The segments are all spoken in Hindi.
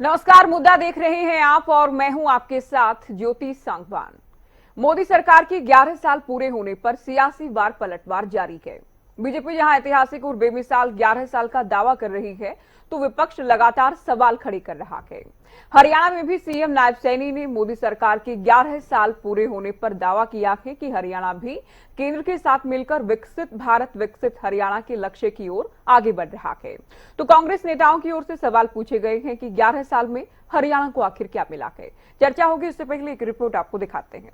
नमस्कार, मुद्दा देख रहे हैं आप और मैं हूं आपके साथ ज्योति सांगवान। मोदी सरकार की 11 साल पूरे होने पर सियासी वार पलटवार जारी है। बीजेपी जहां ऐतिहासिक और बेमिसाल 11 साल का दावा कर रही है, तो विपक्ष लगातार सवाल खड़े कर रहा है। हरियाणा में भी सीएम नायब सैनी ने मोदी सरकार के 11 साल पूरे होने पर दावा किया है कि हरियाणा भी केंद्र के साथ मिलकर विकसित भारत विकसित हरियाणा के लक्ष्य की ओर आगे बढ़ रहा है। तो कांग्रेस नेताओं की ओर से सवाल पूछे गए हैं कि 11 साल में हरियाणा को आखिर क्या मिला है। चर्चा होगी, इससे पहले एक रिपोर्ट आपको दिखाते हैं।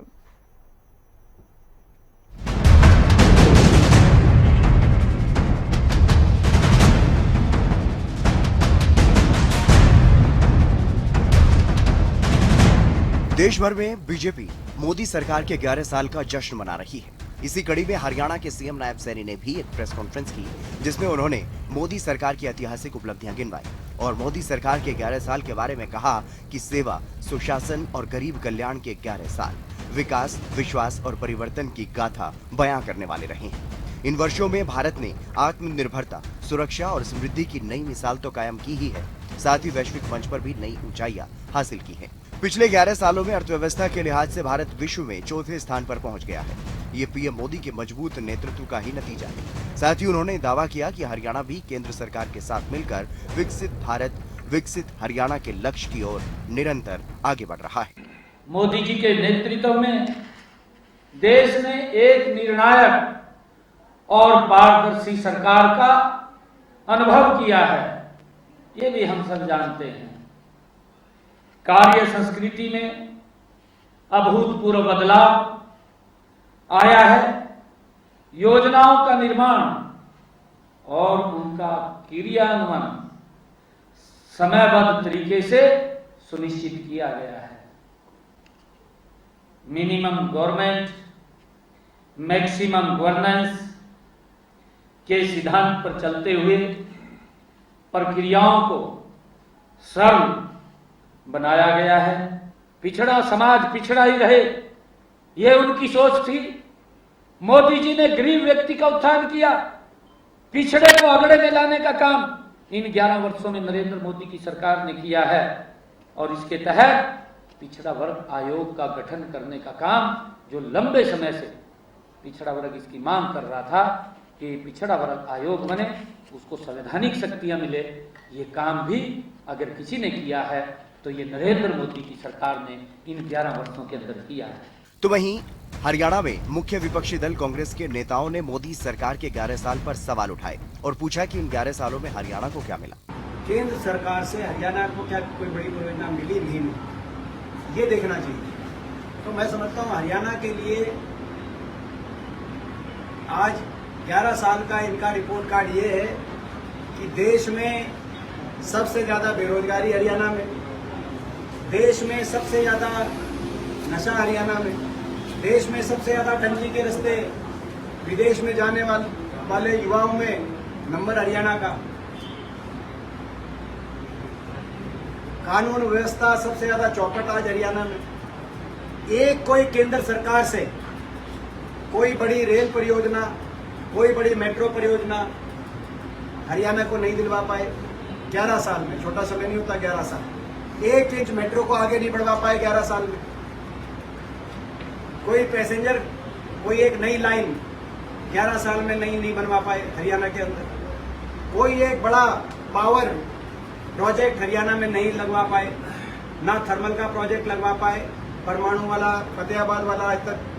देश भर में बीजेपी मोदी सरकार के 11 साल का जश्न मना रही है। इसी कड़ी में हरियाणा के सीएम नायब सैनी ने भी एक प्रेस कॉन्फ्रेंस की, जिसमें उन्होंने मोदी सरकार की ऐतिहासिक उपलब्धियां गिनवाई और मोदी सरकार के 11 साल के बारे में कहा कि सेवा, सुशासन और गरीब कल्याण के 11 साल विकास, विश्वास और परिवर्तन की गाथा बयां करने वाले रहे हैं। इन वर्षों में भारत ने आत्मनिर्भरता, सुरक्षा और समृद्धि की नई मिसाल तो कायम की ही है, साथ ही वैश्विक मंच पर भी नई ऊंचाइयां हासिल की हैं। पिछले 11 सालों में अर्थव्यवस्था के लिहाज से भारत विश्व में चौथे स्थान पर पहुंच गया है। ये पीएम मोदी के मजबूत नेतृत्व का ही नतीजा है। साथ ही उन्होंने दावा किया कि हरियाणा भी केंद्र सरकार के साथ मिलकर विकसित भारत विकसित हरियाणा के लक्ष्य की ओर निरंतर आगे बढ़ रहा है। मोदी जी के नेतृत्व में देश ने एक निर्णायक और पारदर्शी सरकार का अनुभव किया है, ये भी हम सब जानते हैं। कार्य संस्कृति में अभूतपूर्व बदलाव आया है। योजनाओं का निर्माण और उनका क्रियान्वयन समयबद्ध तरीके से सुनिश्चित किया गया है। मिनिमम गवर्नमेंट मैक्सिमम गवर्नेंस के सिद्धांत पर चलते हुए प्रक्रियाओं को सरल बनाया गया है। पिछड़ा समाज पिछड़ा ही रहे, यह उनकी सोच थी। मोदी जी ने गरीब व्यक्ति का उत्थान किया, पिछड़े को अगड़े में लाने का काम इन 11 वर्षों में नरेंद्र मोदी की सरकार ने किया है और इसके तहत पिछड़ा वर्ग आयोग का गठन करने का काम, जो लंबे समय से पिछड़ा वर्ग इसकी मांग कर रहा था कि पिछड़ा वर्ग आयोग बने, उसको संवैधानिक शक्तियां मिले, ये काम भी अगर किसी ने किया है तो ये नरेंद्र मोदी की सरकार ने इन 11 वर्षों के अंदर किया है। तो वहीं हरियाणा में मुख्य विपक्षी दल कांग्रेस के नेताओं ने मोदी सरकार के 11 साल पर सवाल उठाए और पूछा कि इन 11 सालों में हरियाणा को क्या मिला। केंद्र सरकार से हरियाणा को क्या कोई बड़ी योजना मिली नहीं, ये देखना चाहिए। तो मैं समझता हूँ हरियाणा के लिए आज 11 साल का इनका रिपोर्ट कार्ड ये है कि देश में सबसे ज्यादा बेरोजगारी हरियाणा में, देश में सबसे ज्यादा नशा हरियाणा में, देश में सबसे ज्यादा टंकी के रास्ते विदेश में जाने वाले युवाओं में नंबर हरियाणा का, कानून व्यवस्था सबसे ज्यादा चौपट आज हरियाणा में। एक कोई केंद्र सरकार से कोई बड़ी रेल परियोजना, कोई बड़ी मेट्रो परियोजना हरियाणा को नहीं दिलवा पाए 11 साल में। छोटा समय नहीं होता 11 साल। 1 इंच मेट्रो को आगे नहीं बढ़वा पाए 11 साल में। कोई पैसेंजर, कोई एक नई लाइन 11 साल में नहीं बनवा पाए हरियाणा के अंदर। कोई एक बड़ा पावर प्रोजेक्ट हरियाणा में नहीं लगवा पाए, ना थर्मल का प्रोजेक्ट लगवा पाए, परमाणु वाला फतेहाबाद वाला आज तक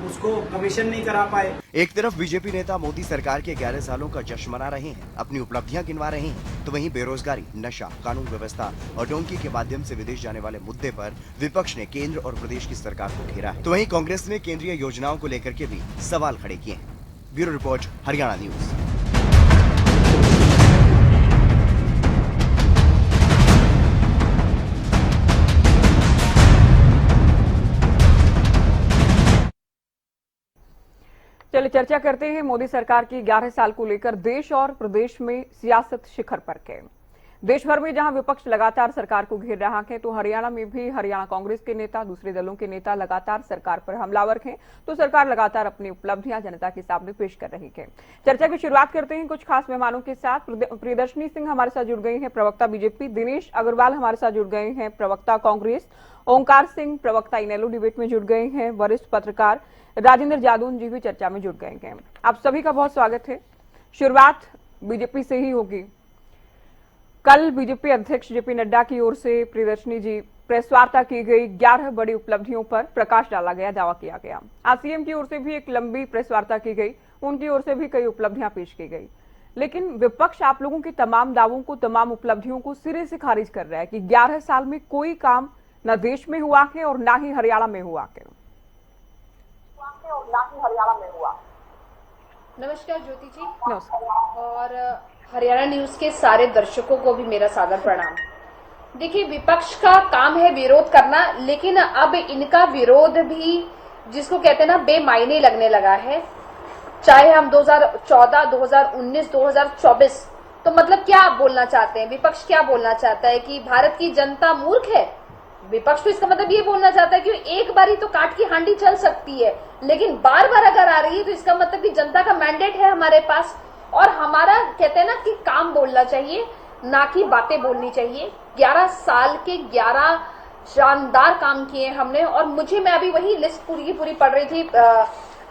उसको कमीशन नहीं करा पाए। एक तरफ बीजेपी नेता मोदी सरकार के 11 सालों का जश्न मना रहे हैं, अपनी उपलब्धियां गिनवा रहे हैं, तो वहीं बेरोजगारी, नशा, कानून व्यवस्था और डोंकी के माध्यम से विदेश जाने वाले मुद्दे पर विपक्ष ने केंद्र और प्रदेश की सरकार को घेरा है। तो वहीं कांग्रेस ने केंद्रीय योजनाओं को लेकर के भी सवाल खड़े किए हैं। Bureau report, Haryana news. चलिए चर्चा करते हैं मोदी सरकार की 11 साल को लेकर। देश और प्रदेश में सियासत शिखर पर है। देश भर में जहां विपक्ष लगातार सरकार को घेर रहा है, तो हरियाणा में भी हरियाणा कांग्रेस के नेता, दूसरे दलों के नेता लगातार सरकार पर हमलावर हैं। तो सरकार लगातार अपनी उपलब्धियां जनता के सामने पेश कर रही है। चर्चा की शुरुआत करते हैं कुछ खास मेहमानों के साथ। प्रियदर्शनी सिंह हमारे साथ जुड़ गई हैं, प्रवक्ता बीजेपी। दिनेश अग्रवाल हमारे साथ जुड़ गए हैं, प्रवक्ता कांग्रेस। ओंकार सिंह प्रवक्ता इनेलो डिबेट में जुड़ गए हैं। वरिष्ठ पत्रकार राजेंद्र जादौन जी भी चर्चा में जुड़ गए हैं। आप सभी का बहुत स्वागत है। शुरुआत बीजेपी से ही होगी। कल बीजेपी अध्यक्ष जेपी नड्डा की ओर से प्रियदर्शनी जी प्रेस वार्ता की गई। 11 बड़ी उपलब्धियों पर प्रकाश डाला गया, दावा किया गया। आज सीएम की ओर से भी एक लंबी प्रेस वार्ता की गई, उनकी ओर से भी कई उपलब्धियां पेश की गई। लेकिन विपक्ष आप लोगों के तमाम दावों को, तमाम उपलब्धियों को सिरे से खारिज कर रहा है कि 11 साल में कोई काम न देश में हुआ है और न ही हरियाणा में हुआ है। नमस्कार ज्योति जी। नमस्कार। और हरियाणा न्यूज के सारे दर्शकों को भी मेरा सादर प्रणाम। देखिए, विपक्ष का काम है विरोध करना, लेकिन अब इनका विरोध भी जिसको कहते हैं ना बेमायने लगने लगा है। चाहे हम 2014, 2019, 2024, तो मतलब क्या आप बोलना चाहते हैं? विपक्ष क्या बोलना चाहता है कि भारत की जनता मूर्ख है? विपक्ष तो इसका मतलब ये बोलना चाहता है कि एक बारी तो काट की हांडी चल सकती है, लेकिन बार बार अगर आ रही है तो इसका मतलब कि जनता का मैंडेट है हमारे पास, और हमारा कहते हैं ना कि काम बोलना चाहिए, ना कि बातें बोलनी चाहिए। 11 साल के 11 शानदार काम किए हमने, और मैं अभी वही लिस्ट पूरी की पूरी पढ़ रही थी।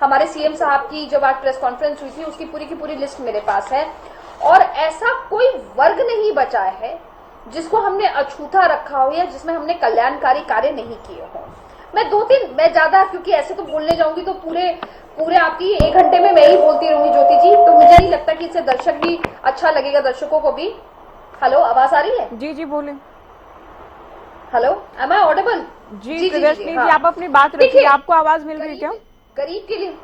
हमारे सीएम साहब की जब आज प्रेस कॉन्फ्रेंस हुई थी, उसकी पूरी की पूरी लिस्ट मेरे पास है, और ऐसा कोई वर्ग नहीं बचा है जिसको हमने अछूता रखा हो या जिसमें हमने कल्याणकारी कार्य नहीं किए हो। मैं ज्यादा, क्योंकि ऐसे तो बोलने जाऊंगी तो पूरे आपकी 1 घंटे में मैं ही बोलती रहूंगी ज्योति जी, तो मुझे नहीं लगता कि इससे दर्शक भी अच्छा लगेगा, दर्शकों को भी। हेलो, आवाज आ रही है? जी जी बोले। Hello, am I audible? जी प्रियदर्शनी जी, आप अपनी बात रखिए। आपको आवाज मिल रही है क्या? गरीब के लिए,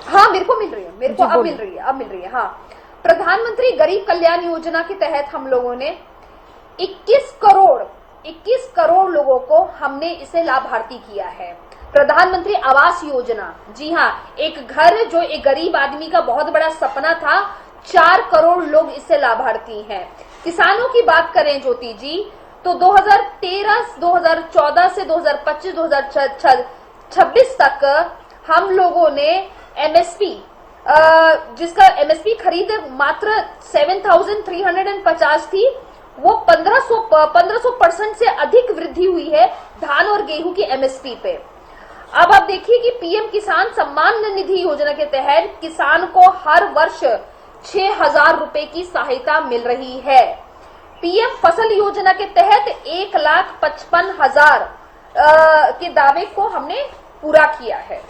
हाँ मेरे को मिल रही है, अब मिल रही है। हाँ, प्रधानमंत्री गरीब कल्याण योजना के तहत हम लोगों ने 21 करोड़ लोगों को हमने इसे लाभार्थी किया है। प्रधानमंत्री आवास योजना, जी हाँ, एक घर जो एक गरीब आदमी का बहुत बड़ा सपना था, 4 करोड़ लोग इससे लाभार्थी हैं। किसानों की बात करें ज्योति जी, तो 2013, 2014 से 2025, 2026 तक हम लोगों ने एमएसपी, जिसका एमएसपी खरीद मात्र 7,350 थी, वो 1500% से अधिक वृद्धि हुई है धान और गेहूं की एमएसपी पे। अब आप देखिए कि पीएम किसान सम्मान निधि योजना के तहत किसान को हर वर्ष 6,000 रुपए की सहायता मिल रही है। पीएम फसल योजना के तहत 1,55,000 के दावे को हमने पूरा किया है।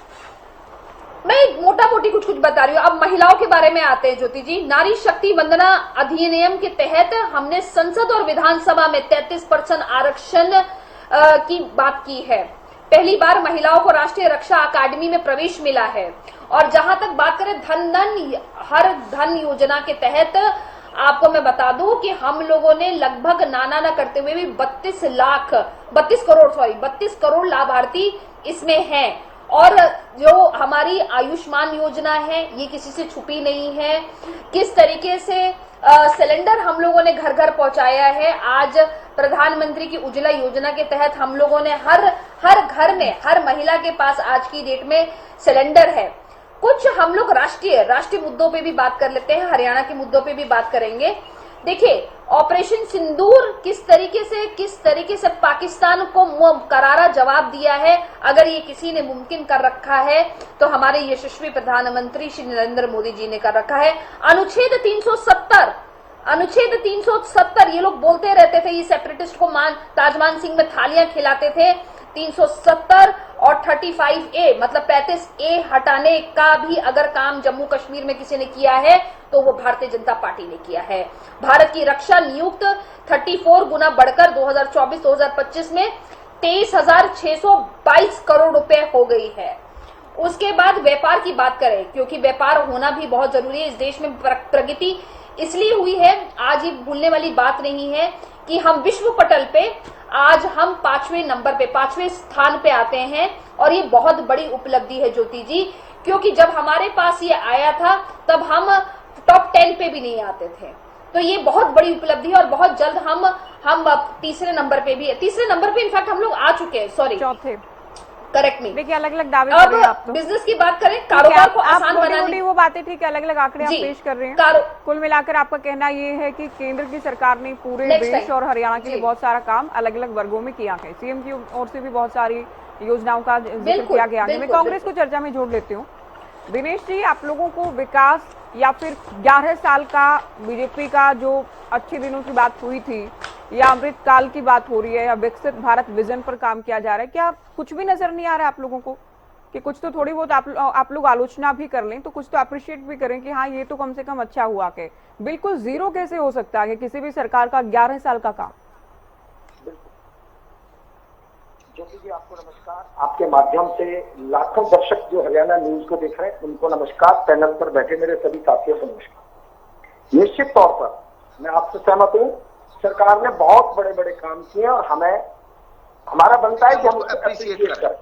मैं मोटा मोटी कुछ बता रही हूँ। अब महिलाओं के बारे में आते हैं ज्योति जी। नारी शक्ति वंदना अधिनियम के तहत हमने संसद और विधानसभा में 33% आरक्षण की बात की है। पहली बार महिलाओं को राष्ट्रीय रक्षा अकादमी में प्रवेश मिला है। और जहां तक बात करें हर धन योजना के तहत, आपको मैं बता दूं कि हम लोगों ने लगभग ना करते हुए भी 32 करोड़ लाभार्थी इसमें हैं। और जो हमारी आयुष्मान योजना है, ये किसी से छुपी नहीं है। किस तरीके से सिलेंडर हम लोगों ने घर घर पहुंचाया है। आज प्रधानमंत्री की उज्ज्वला योजना के तहत हम लोगों ने हर घर में, हर महिला के पास आज की डेट में सिलेंडर है। कुछ हम लोग राष्ट्रीय मुद्दों पे भी बात कर लेते हैं, हरियाणा के मुद्दों पे भी बात करेंगे। देखिए, ऑपरेशन सिंदूर किस तरीके से पाकिस्तान को करारा जवाब दिया है। अगर ये किसी ने मुमकिन कर रखा है तो हमारे यशस्वी प्रधानमंत्री श्री नरेंद्र मोदी जी ने कर रखा है। अनुच्छेद 370, ये लोग बोलते रहते थे, ये सेपरेटिस्ट को ताजमान सिंह में थालियां खिलाते थे। 370 और 35A मतलब 35A हटाने का भी अगर काम जम्मू कश्मीर में किसी ने किया है तो वो भारतीय जनता पार्टी ने किया है। भारत की रक्षा नियुक्त 34 गुना बढ़कर 2024-2025 में 23,622 करोड़ रुपए हो गई है। उसके बाद व्यापार की बात करें, क्योंकि व्यापार होना भी बहुत जरूरी है। इस देश में प्रगति इसलिए हुई है, आज ये भूलने वाली बात नहीं है कि हम विश्व पटल पे आज हम 5वें स्थान पे आते हैं, और ये बहुत बड़ी उपलब्धि है ज्योति जी, क्योंकि जब हमारे पास ये आया था तब हम टॉप 10 पे भी नहीं आते थे। तो ये बहुत बड़ी उपलब्धि है और बहुत जल्द हम तीसरे नंबर पे इनफैक्ट हम लोग आ चुके हैं, सॉरी चौथे। करेक्ट मी। देखिए अलग अलग दावे कर रहे हैं आप अब तो। बिजनेस की बात करें, कारोबार को आप आसान मोटी-मोटी बनाने, वो बातें ठीक है, अलग अलग आंकड़े आप जी, पेश कर रहे हैं। कारो- कुल मिलाकर आपका कहना ये है कि केंद्र की सरकार ने पूरे Next देश time. और हरियाणा के लिए जी। बहुत सारा काम अलग अलग वर्गों में किया है। सीएम की ओर से भी बहुत सारी योजनाओं का जिक्र बिल्कुल, किया गया है। मैं बिल्कुल, कांग्रेस को चर्चा में जोड़ लेती हूँ। दिनेश जी, आप लोगों को विकास या फिर 11 साल का बीजेपी का जो अच्छे दिनों की बात हुई थी या अमृत काल की बात हो रही है या विकसित भारत विजन पर काम किया जा रहा है, क्या कुछ भी नजर नहीं आ रहा है आप लोगों को कि कुछ तो थोड़ी बहुत आप लोग आलोचना भी कर लें तो कुछ तो अप्रिशिएट भी करें कि हाँ ये तो कम से कम अच्छा हुआ के बिल्कुल जीरो कैसे हो सकता है किसी भी सरकार का 11 साल का काम? ज्योति जी, आपको नमस्कार। आपके माध्यम से लाखों दर्शक जो हरियाणा न्यूज को देख रहे हैं उनको नमस्कार। पैनल पर बैठे मेरे सभी साथियों को नमस्कार। निश्चित तौर पर मैं आपसे सहमत हूँ, सरकार ने बहुत बड़े बड़े काम किए और हमारा बनता है कि हम उसको अप्रिशिएट करें।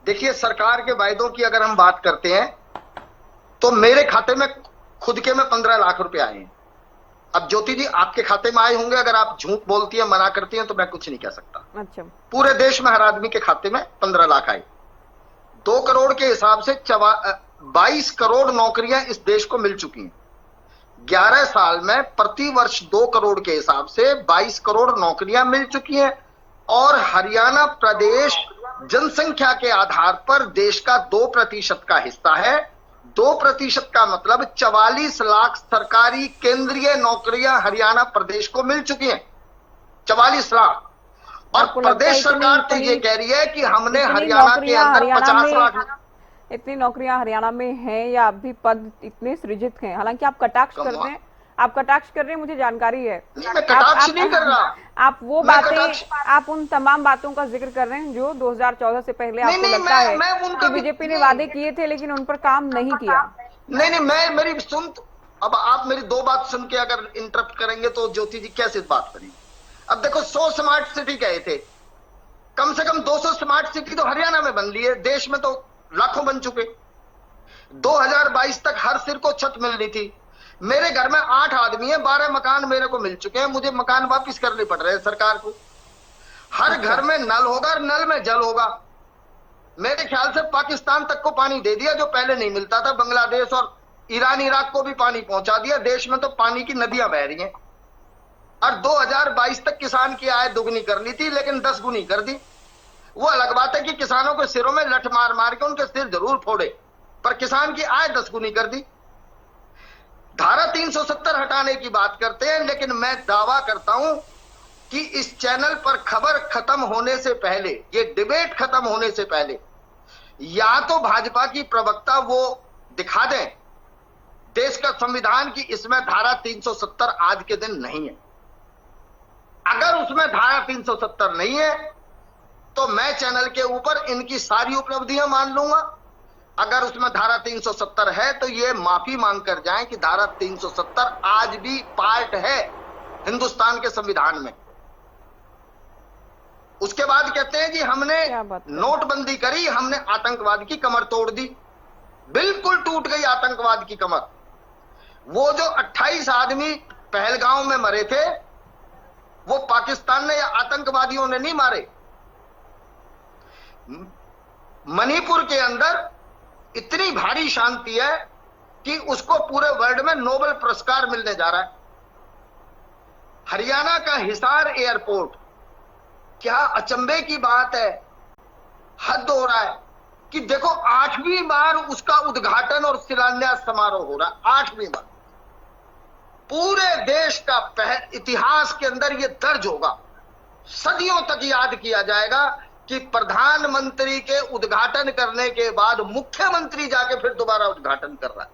देखिए, सरकार के वायदों की अगर हम बात करते हैं तो मेरे खाते में खुद के में 15 लाख रुपए आए हैं। अब ज्योति जी, आपके खाते में आए होंगे, अगर आप झूठ बोलती हैं, मना करती हैं तो मैं कुछ नहीं कह सकता। अच्छा, पूरे देश में हर आदमी के खाते में 15 लाख आए। 2 करोड़ के हिसाब से 22 करोड़ नौकरियां इस देश को मिल चुकी हैं। 11 साल में प्रति वर्ष 2 करोड़ के हिसाब से 22 करोड़ नौकरियां मिल चुकी हैं। और हरियाणा प्रदेश जनसंख्या के आधार पर देश का 2% का हिस्सा है। 2% का मतलब 44 लाख सरकारी केंद्रीय नौकरियां हरियाणा प्रदेश को मिल चुकी हैं। 44 लाख। और आपको लगता है प्रदेश सरकार तो ये कह रही है कि हमने हरियाणा के अंदर 50 लाख इतनी नौकरियां हरियाणा में हैं या अभी पद इतने सृजित हैं? हालांकि आप कटाक्ष कर रहे हैं, मुझे जानकारी है। मैं कटाक्ष नहीं कर रहा। आप वो बातें, आप उन तमाम बातों का जिक्र कर रहे हैं जो 2014 से पहले आपको लगता है कि बीजेपी ने वादे किए थे लेकिन उन पर काम नहीं किया। नहीं, मैं मेरी सुन, अब आप मेरी 2 बात सुन के अगर इंटरप्ट करेंगे तो ज्योति जी कैसे बात करेंगे? अब देखो, 100 स्मार्ट सिटी कहे थे, कम से कम 200 स्मार्ट सिटी तो हरियाणा में बन ली है। देश में तो लाखों बन चुके। 2022 तक हर सिर को छत मिलनी थी। मेरे घर में 8 आदमी है, 12 मकान मेरे को मिल चुके हैं। मुझे मकान वापस करने पड़ रहे हैं सरकार को। हर घर में नल होगा और नल में जल होगा। मेरे ख्याल से पाकिस्तान तक को पानी दे दिया जो पहले नहीं मिलता था। बांग्लादेश और ईरान, इराक को भी पानी पहुंचा दिया। देश में तो पानी की नदियां बह रही हैं। और 2022 तक किसान की आय दुगनी करनी थी लेकिन 10 गुनी कर दी। वो अलग बात है कि किसानों के सिरों में लठ मार मार के उनके सिर जरूर फोड़े, पर किसान की आय 10 गुनी कर दी। धारा 370 हटाने की बात करते हैं, लेकिन मैं दावा करता हूं कि इस चैनल पर खबर खत्म होने से पहले, ये डिबेट खत्म होने से पहले, या तो भाजपा की प्रवक्ता वो दिखा दें देश का संविधान की इसमें धारा 370 आज के दिन नहीं है। अगर उसमें धारा 370 नहीं है तो मैं चैनल के ऊपर इनकी सारी उपलब्धियां मान लूंगा। अगर उसमें धारा 370 है तो ये माफी मांग कर जाएं कि धारा 370 आज भी पार्ट है हिंदुस्तान के संविधान में। उसके बाद कहते हैं कि हमने नोटबंदी करी, हमने आतंकवाद की कमर तोड़ दी। बिल्कुल टूट गई आतंकवाद की कमर। वो जो 28 आदमी पहलगांव में मरे थे वो पाकिस्तान ने या आतंकवादियों ने नहीं मारे। मणिपुर के अंदर इतनी भारी शांति है कि उसको पूरे वर्ल्ड में नोबेल पुरस्कार मिलने जा रहा है। हरियाणा का हिसार एयरपोर्ट, क्या अचंभे की बात है, हद हो रहा है कि देखो 8वीं बार उसका उद्घाटन और शिलान्यास समारोह हो रहा है। 8वीं बार पूरे देश का इतिहास के अंदर यह दर्ज होगा, सदियों तक याद किया जाएगा कि प्रधानमंत्री के उद्घाटन करने के बाद मुख्यमंत्री जाके फिर दोबारा उद्घाटन कर रहा है।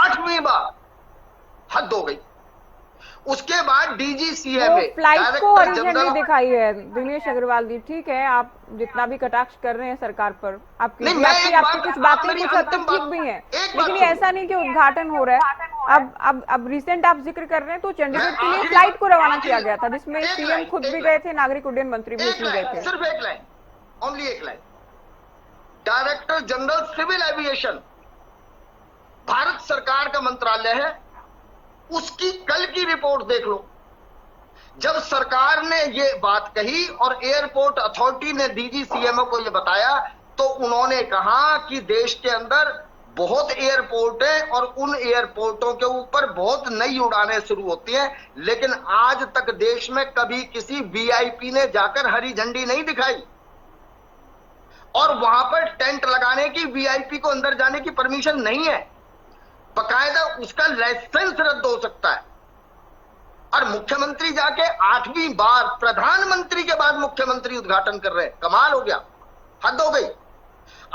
8वीं बार, हद हो गई। उसके बाद डीजीसीए फ्लाइट को हरी झंडी दिखाई है दिनेश अग्रवाल जी। ठीक है, आप जितना भी कटाक्ष कर रहे हैं सरकार पर, आपकी कुछ बातें कुछ हद तक ठीक भी हैं, लेकिन ऐसा नहीं कि उद्घाटन हो रहा है। अब रिसेंट आप जिक्र कर रहे हैं तो चंडीगढ़ के लिए फ्लाइट को रवाना किया गया था जिसमें सीएम खुद भी गए थे, नागरिक उड्डयन मंत्री भी उसमें गए थे। सिर्फ एक लाइन, ओनली एक line. Director general civil aviation Bharat सरकार का मंत्रालय है। उसकी कल की रिपोर्ट देख लो। जब सरकार ने ये बात कही और एयरपोर्ट अथॉरिटी ने डीजी सीएमओ को ये बताया, तो उन्होंने कहा कि देश के अंदर बहुत एयरपोर्ट है और उन एयरपोर्टों के ऊपर बहुत नई उड़ानें शुरू होती हैं, लेकिन आज तक देश में कभी किसी वीआईपी ने जाकर हरी झंडी नहीं दिखाई और वहां पर टेंट लगाने की, वीआईपी को अंदर जाने की परमिशन नहीं है। बकायदा उसका लाइसेंस रद्द हो सकता है। और मुख्यमंत्री जाके 8वीं बार, प्रधानमंत्री के बाद मुख्यमंत्री उद्घाटन कर रहे हैं। कमाल हो गया, हद हो गई।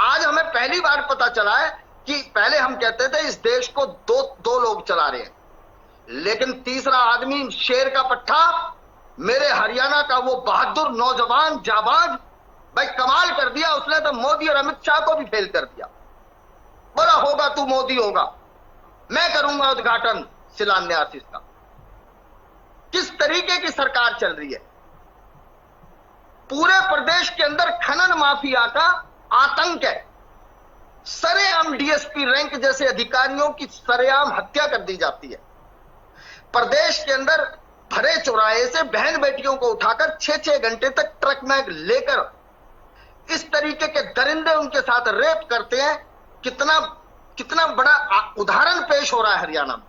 आज हमें पहली बार पता चला है कि पहले हम कहते थे इस देश को दो लोग चला रहे हैं, लेकिन तीसरा आदमी शेर का पट्टा, मेरे हरियाणा का वो बहादुर नौजवान जाबाज, भाई कमाल कर दिया उसने तो। मोदी और अमित शाह को भी फेल कर दिया। बोला होगा तू मोदी होगा, मैं करूंगा उद्घाटन शिलान्यास इसका। किस तरीके की सरकार चल रही है। पूरे प्रदेश के अंदर खनन माफिया का आतंक है। सरेआम डीएसपी रैंक जैसे अधिकारियों की सरेआम हत्या कर दी जाती है। प्रदेश के अंदर भरे चौराहे से बहन बेटियों को उठाकर 6-6 घंटे तक ट्रक में लेकर इस तरीके के दरिंदे उनके साथ रेप करते हैं। कितना बड़ा उदाहरण पेश हो रहा है हरियाणा में।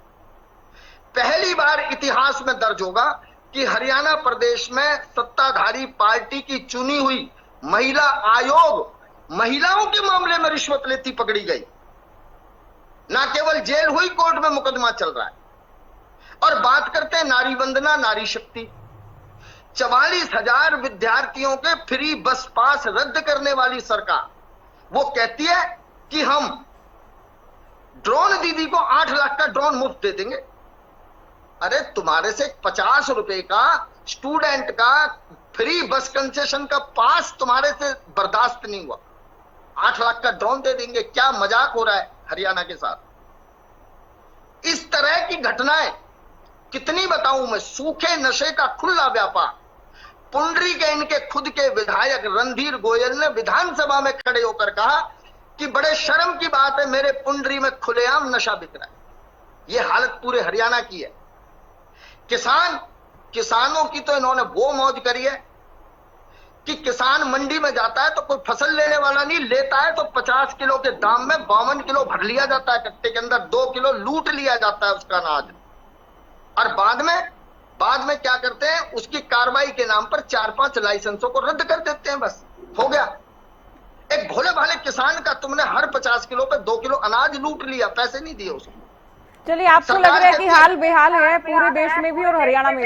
पहली बार इतिहास में दर्ज होगा कि हरियाणा प्रदेश में सत्ताधारी पार्टी की चुनी हुई महिला आयोग महिलाओं के मामले में रिश्वत लेती पकड़ी गई। ना केवल जेल हुई, कोर्ट में मुकदमा चल रहा है। और बात करते हैं नारी वंदना, नारी शक्ति। 44,000 विद्यार्थियों के फ्री बस पास रद्द करने वाली सरकार वो कहती है कि हम ड्रोन दीदी को 8 लाख का ड्रोन मुफ्त दे देंगे। अरे तुम्हारे से 50 रुपए का स्टूडेंट का फ्री बस कंसेशन का पास तुम्हारे से बर्दाश्त नहीं हुआ, 8 लाख का ड्रोन दे देंगे। क्या मजाक हो रहा है हरियाणा के साथ। इस तरह की घटनाएं कितनी बताऊं मैं। सूखे नशे का खुला व्यापार। पुंडरी के इनके खुद के विधायक रणधीर गोयल ने विधानसभा में खड़े होकर कहा कि बड़े शर्म की बात है, मेरे पुंडरी में खुलेआम नशा बिक रहा है। यह हालत पूरे हरियाणा की है। किसानों की तो इन्होंने वो मौज करी है कि किसान मंडी में जाता है तो कोई फसल लेने वाला नहीं, लेता है तो 50 किलो के दाम में 52 किलो भर लिया जाता है कट्टे के अंदर, 2 किलो लूट लिया जाता है उसका अनाज। और बाद में क्या करते हैं, उसकी कार्रवाई के नाम पर 4-5 लाइसेंसों को रद्द कर देते हैं। बस हो गया। एक भोले भाले किसान का तुमने हर 50 किलो पे 2 किलो अनाज लूट लिया, पैसे नहीं दिए उसको। चलिए, आपको लग रहा है कि हाल बेहाल है पूरे देश में भी और हरियाणा में भी,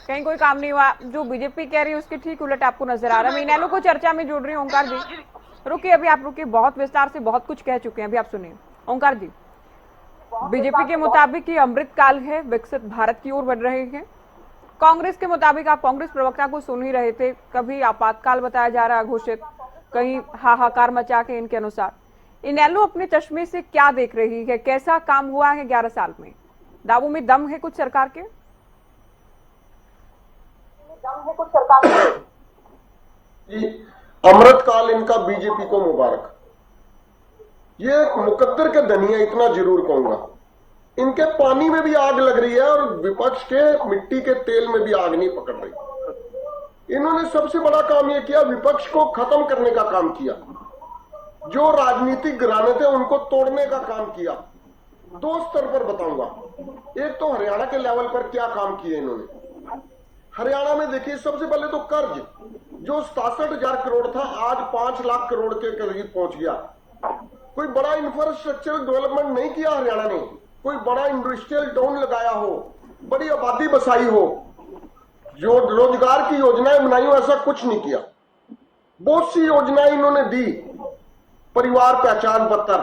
कहीं कोई काम नहीं हुआ। जो बीजेपी कह रही है उसके ठीक उलट आपको नजर आ रहा है। मैं इनेलो को चर्चा में जोड़ रही हूँ। ओंकार जी रुकिए, अभी आप रुकिए, बहुत विस्तार से बहुत कुछ कह चुके हैं, अभी आप सुनिए। ओंकार जी, बीजेपी के मुताबिक ये अमृत काल है, विकसित भारत की ओर बढ़ रहे हैं। कांग्रेस के मुताबिक, आप कांग्रेस प्रवक्ता को सुन ही रहे थे, कभी आपातकाल बताया जा रहा है घोषित, कहीं हाहाकार मचा के। इनके अनुसार इनेलो अपने चश्मे से क्या देख रही है, कैसा काम हुआ है 11 साल में? दावों में दम है कुछ सरकार के? अमृत काल इनका बीजेपी को मुबारक। ये मुकद्दर के धनिया, इतना जरूर कहूंगा। इनके पानी में भी आग लग रही है और विपक्ष के मिट्टी के तेल में भी आग नहीं पकड़ रही। इन्होंने सबसे बड़ा काम यह किया, विपक्ष को खत्म करने का काम किया। जो राजनीतिक घराने थे उनको तोड़ने का काम किया। 2 स्तर पर बताऊंगा। एक तो हरियाणा के लेवल पर क्या काम किए इन्होंने। हरियाणा में देखिए, सबसे पहले तो कर्ज जो 67,000 करोड़ था, आज 5 लाख करोड़ के करीब पहुंच गया। कोई बड़ा इंफ्रास्ट्रक्चर डेवलपमेंट नहीं किया हरियाणा ने, कोई बड़ा इंडस्ट्रियल जोन लगाया हो, बड़ी आबादी बसाई हो, जो रोजगार की योजनाएं बनाई हो, ऐसा कुछ नहीं किया। बहुत सी योजनाएं इन्होंने दी, परिवार पहचान पत्र,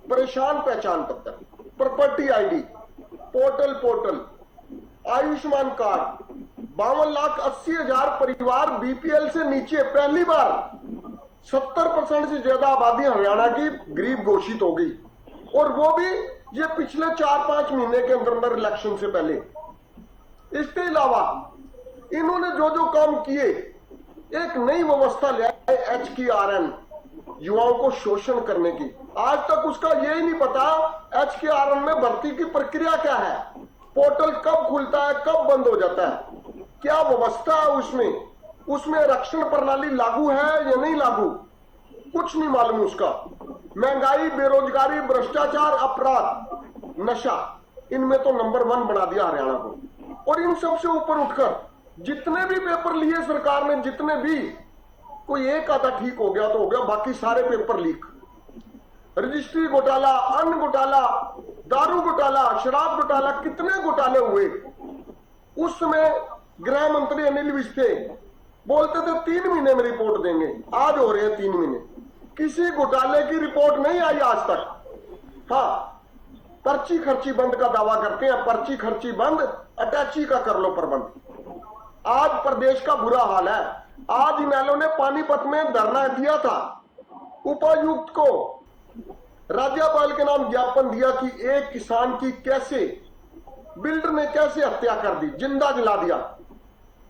परेशान पहचान पत्र, property ID, portal, Ayushman card. 52,80,000 परिवार बीपीएल से नीचे, पहली बार 70% से ज्यादा आबादी हरियाणा की गरीब घोषित हो गई, और वो भी ये पिछले 4-5 महीने के अंदर इलेक्शन से पहले। इसके अलावा इन्होंने जो जो काम किए, एक नई व्यवस्था ले आए HKRN, युवाओं को शोषण करने की। आज तक उसका यही नहीं पता HKRN में भर्ती की प्रक्रिया क्या है, पोर्टल कब खुलता है, कब बंद हो जाता है, क्या व्यवस्था है उसमें आरक्षण प्रणाली लागू है या नहीं लागू, कुछ नहीं मालूम उसका। महंगाई, बेरोजगारी, भ्रष्टाचार, अपराध, नशा, इनमें तो नंबर 1 बना दिया हरियाणा को। और इन सबसे ऊपर उठकर जितने भी पेपर लिए सरकार ने, जितने भी, कोई एक आधा ठीक हो गया तो हो गया, बाकी सारे पेपर लीक। रजिस्ट्री घोटाला, अन्न घोटाला, दारू घोटाला, शराब घोटाला, कितने घोटाले हुए। उस समय गृह मंत्री अनिल विज थे, बोलते थे 3 महीने में रिपोर्ट देंगे, आज हो रहे हैं 3 महीने, किसी घोटाले की रिपोर्ट नहीं आई आज तक। हाँ, पर्ची खर्ची बंद का दावा करते हैं, पर्ची खर्ची बंद, अटैची का कर लो प्रबंध। आज प्रदेश का बुरा हाल है। आज इनेलो ने पानीपत में धरना दिया था, उपायुक्त को राज्यपाल के नाम ज्ञापन दिया कि एक किसान की कैसे बिल्डर ने कैसे हत्या कर दी, जिंदा जला दिया।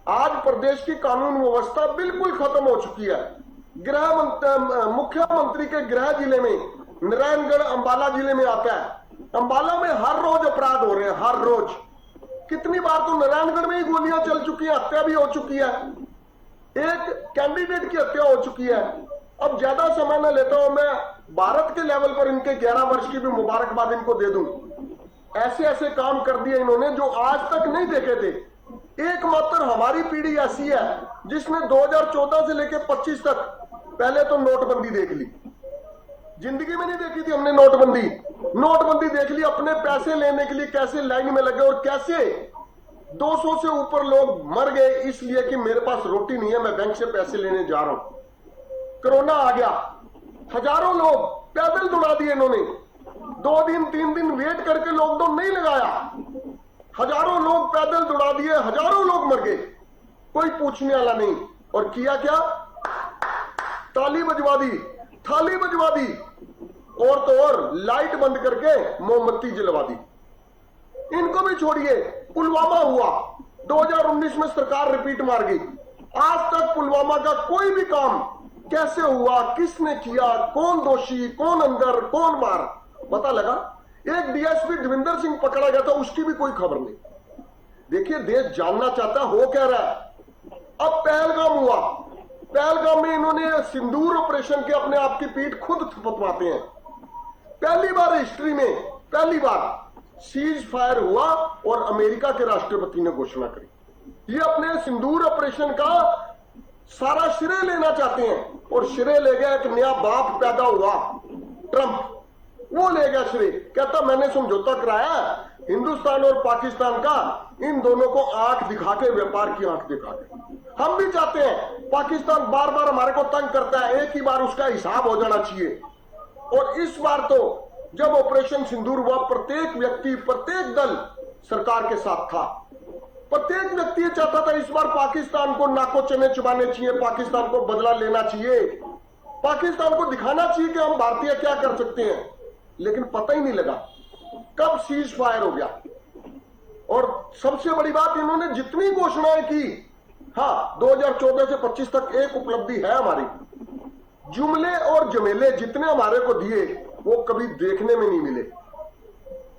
आज प्रदेश की कानून व्यवस्था बिल्कुल खत्म हो चुकी है। मुख्यमंत्री के गृह जिले में, नारायणगढ़ अंबाला जिले में आता है, अंबाला में हर रोज अपराध हो रहे हैं, हर रोज। कितनी बार तो नारायणगढ़ में ही गोलियां चल चुकी है, हत्या भी हो चुकी है, एक कैंडिडेट की हत्या हो चुकी है। अब ज्यादा समय न लेता हूं, मैं भारत के लेवल पर इनके 11 वर्ष की भी मुबारकबाद इनको दे दूं। ऐसे ऐसे काम कर दिए इन्होंने जो आज तक नहीं देखे थे। एकमात्र हमारी पीढ़ी ऐसी है जिसने 2014 से लेकर 25 तक पहले तो नोटबंदी देख ली, जिंदगी में नहीं देखी थी हमने नोटबंदी देख ली। अपने पैसे लेने के लिए कैसे लाइन में लगे और कैसे 200 से ऊपर लोग मर गए इसलिए कि मेरे पास रोटी नहीं है, मैं बैंक से पैसे लेने जा रहा हूं। कोरोना आ गया, हजारों लोग पैदल दौड़ा दिए इन्होंने, 2 दिन 3 दिन वेट करके लॉकडाउन नहीं लगाया, हजारों लोग पैदल दौड़ा दिए, हजारों लोग मर गए, कोई पूछने वाला नहीं। और किया क्या? ताली बजवा दी, थाली बजवा दी, और तो और लाइट बंद करके मोमबत्ती जलवा दी। इनको भी छोड़िए, पुलवामा हुआ 2019 में, सरकार रिपीट मार गई। आज तक पुलवामा का कोई भी काम कैसे हुआ, किसने किया, कौन दोषी, कौन अंदर, कौन बाहर, पता लगा? एक डीएसपी देविंदर सिंह पकड़ा गया था, उसकी भी कोई खबर नहीं। देखिए, देश जानना चाहता हो क्या रहा है। अब पहलगाम हुआ, पहलगाम में इन्होंने सिंदूर ऑपरेशन के अपने आप की पीठ खुद थपथपाते हैं। पहली बार हिस्ट्री में, पहली बार सीज फायर हुआ और अमेरिका के राष्ट्रपति ने घोषणा करी। ये अपने सिंदूर ऑपरेशन का सारा श्रेय लेना चाहते हैं, और श्रेय ले गया एक नया बाप पैदा हुआ, ट्रंप, वो ले गया श्रेय। कहता मैंने समझौता कराया हिंदुस्तान और पाकिस्तान का, इन दोनों को आंख दिखा के, व्यापार की आंख दिखा के। हम भी चाहते हैं, पाकिस्तान बार बार हमारे को तंग करता है, एक ही बार उसका हिसाब हो जाना चाहिए। और इस बार तो जब ऑपरेशन सिंदूर हुआ, प्रत्येक व्यक्ति, प्रत्येक दल सरकार के साथ था। प्रत्येक व्यक्ति ये चाहता था इस बार पाकिस्तान को नाको चने चुबाने चाहिए, पाकिस्तान को बदला लेना चाहिए, पाकिस्तान को दिखाना चाहिए कि हम भारतीय क्या कर सकते हैं। लेकिन पता ही नहीं लगा कब सीज फायर हो गया। और सबसे बड़ी बात, इन्होंने जितनी घोषणाएं की, हाँ, 2014 से 25 तक एक उपलब्धि है हमारी, जुमले और जमेले जितने हमारे को दिए वो कभी देखने में नहीं मिले।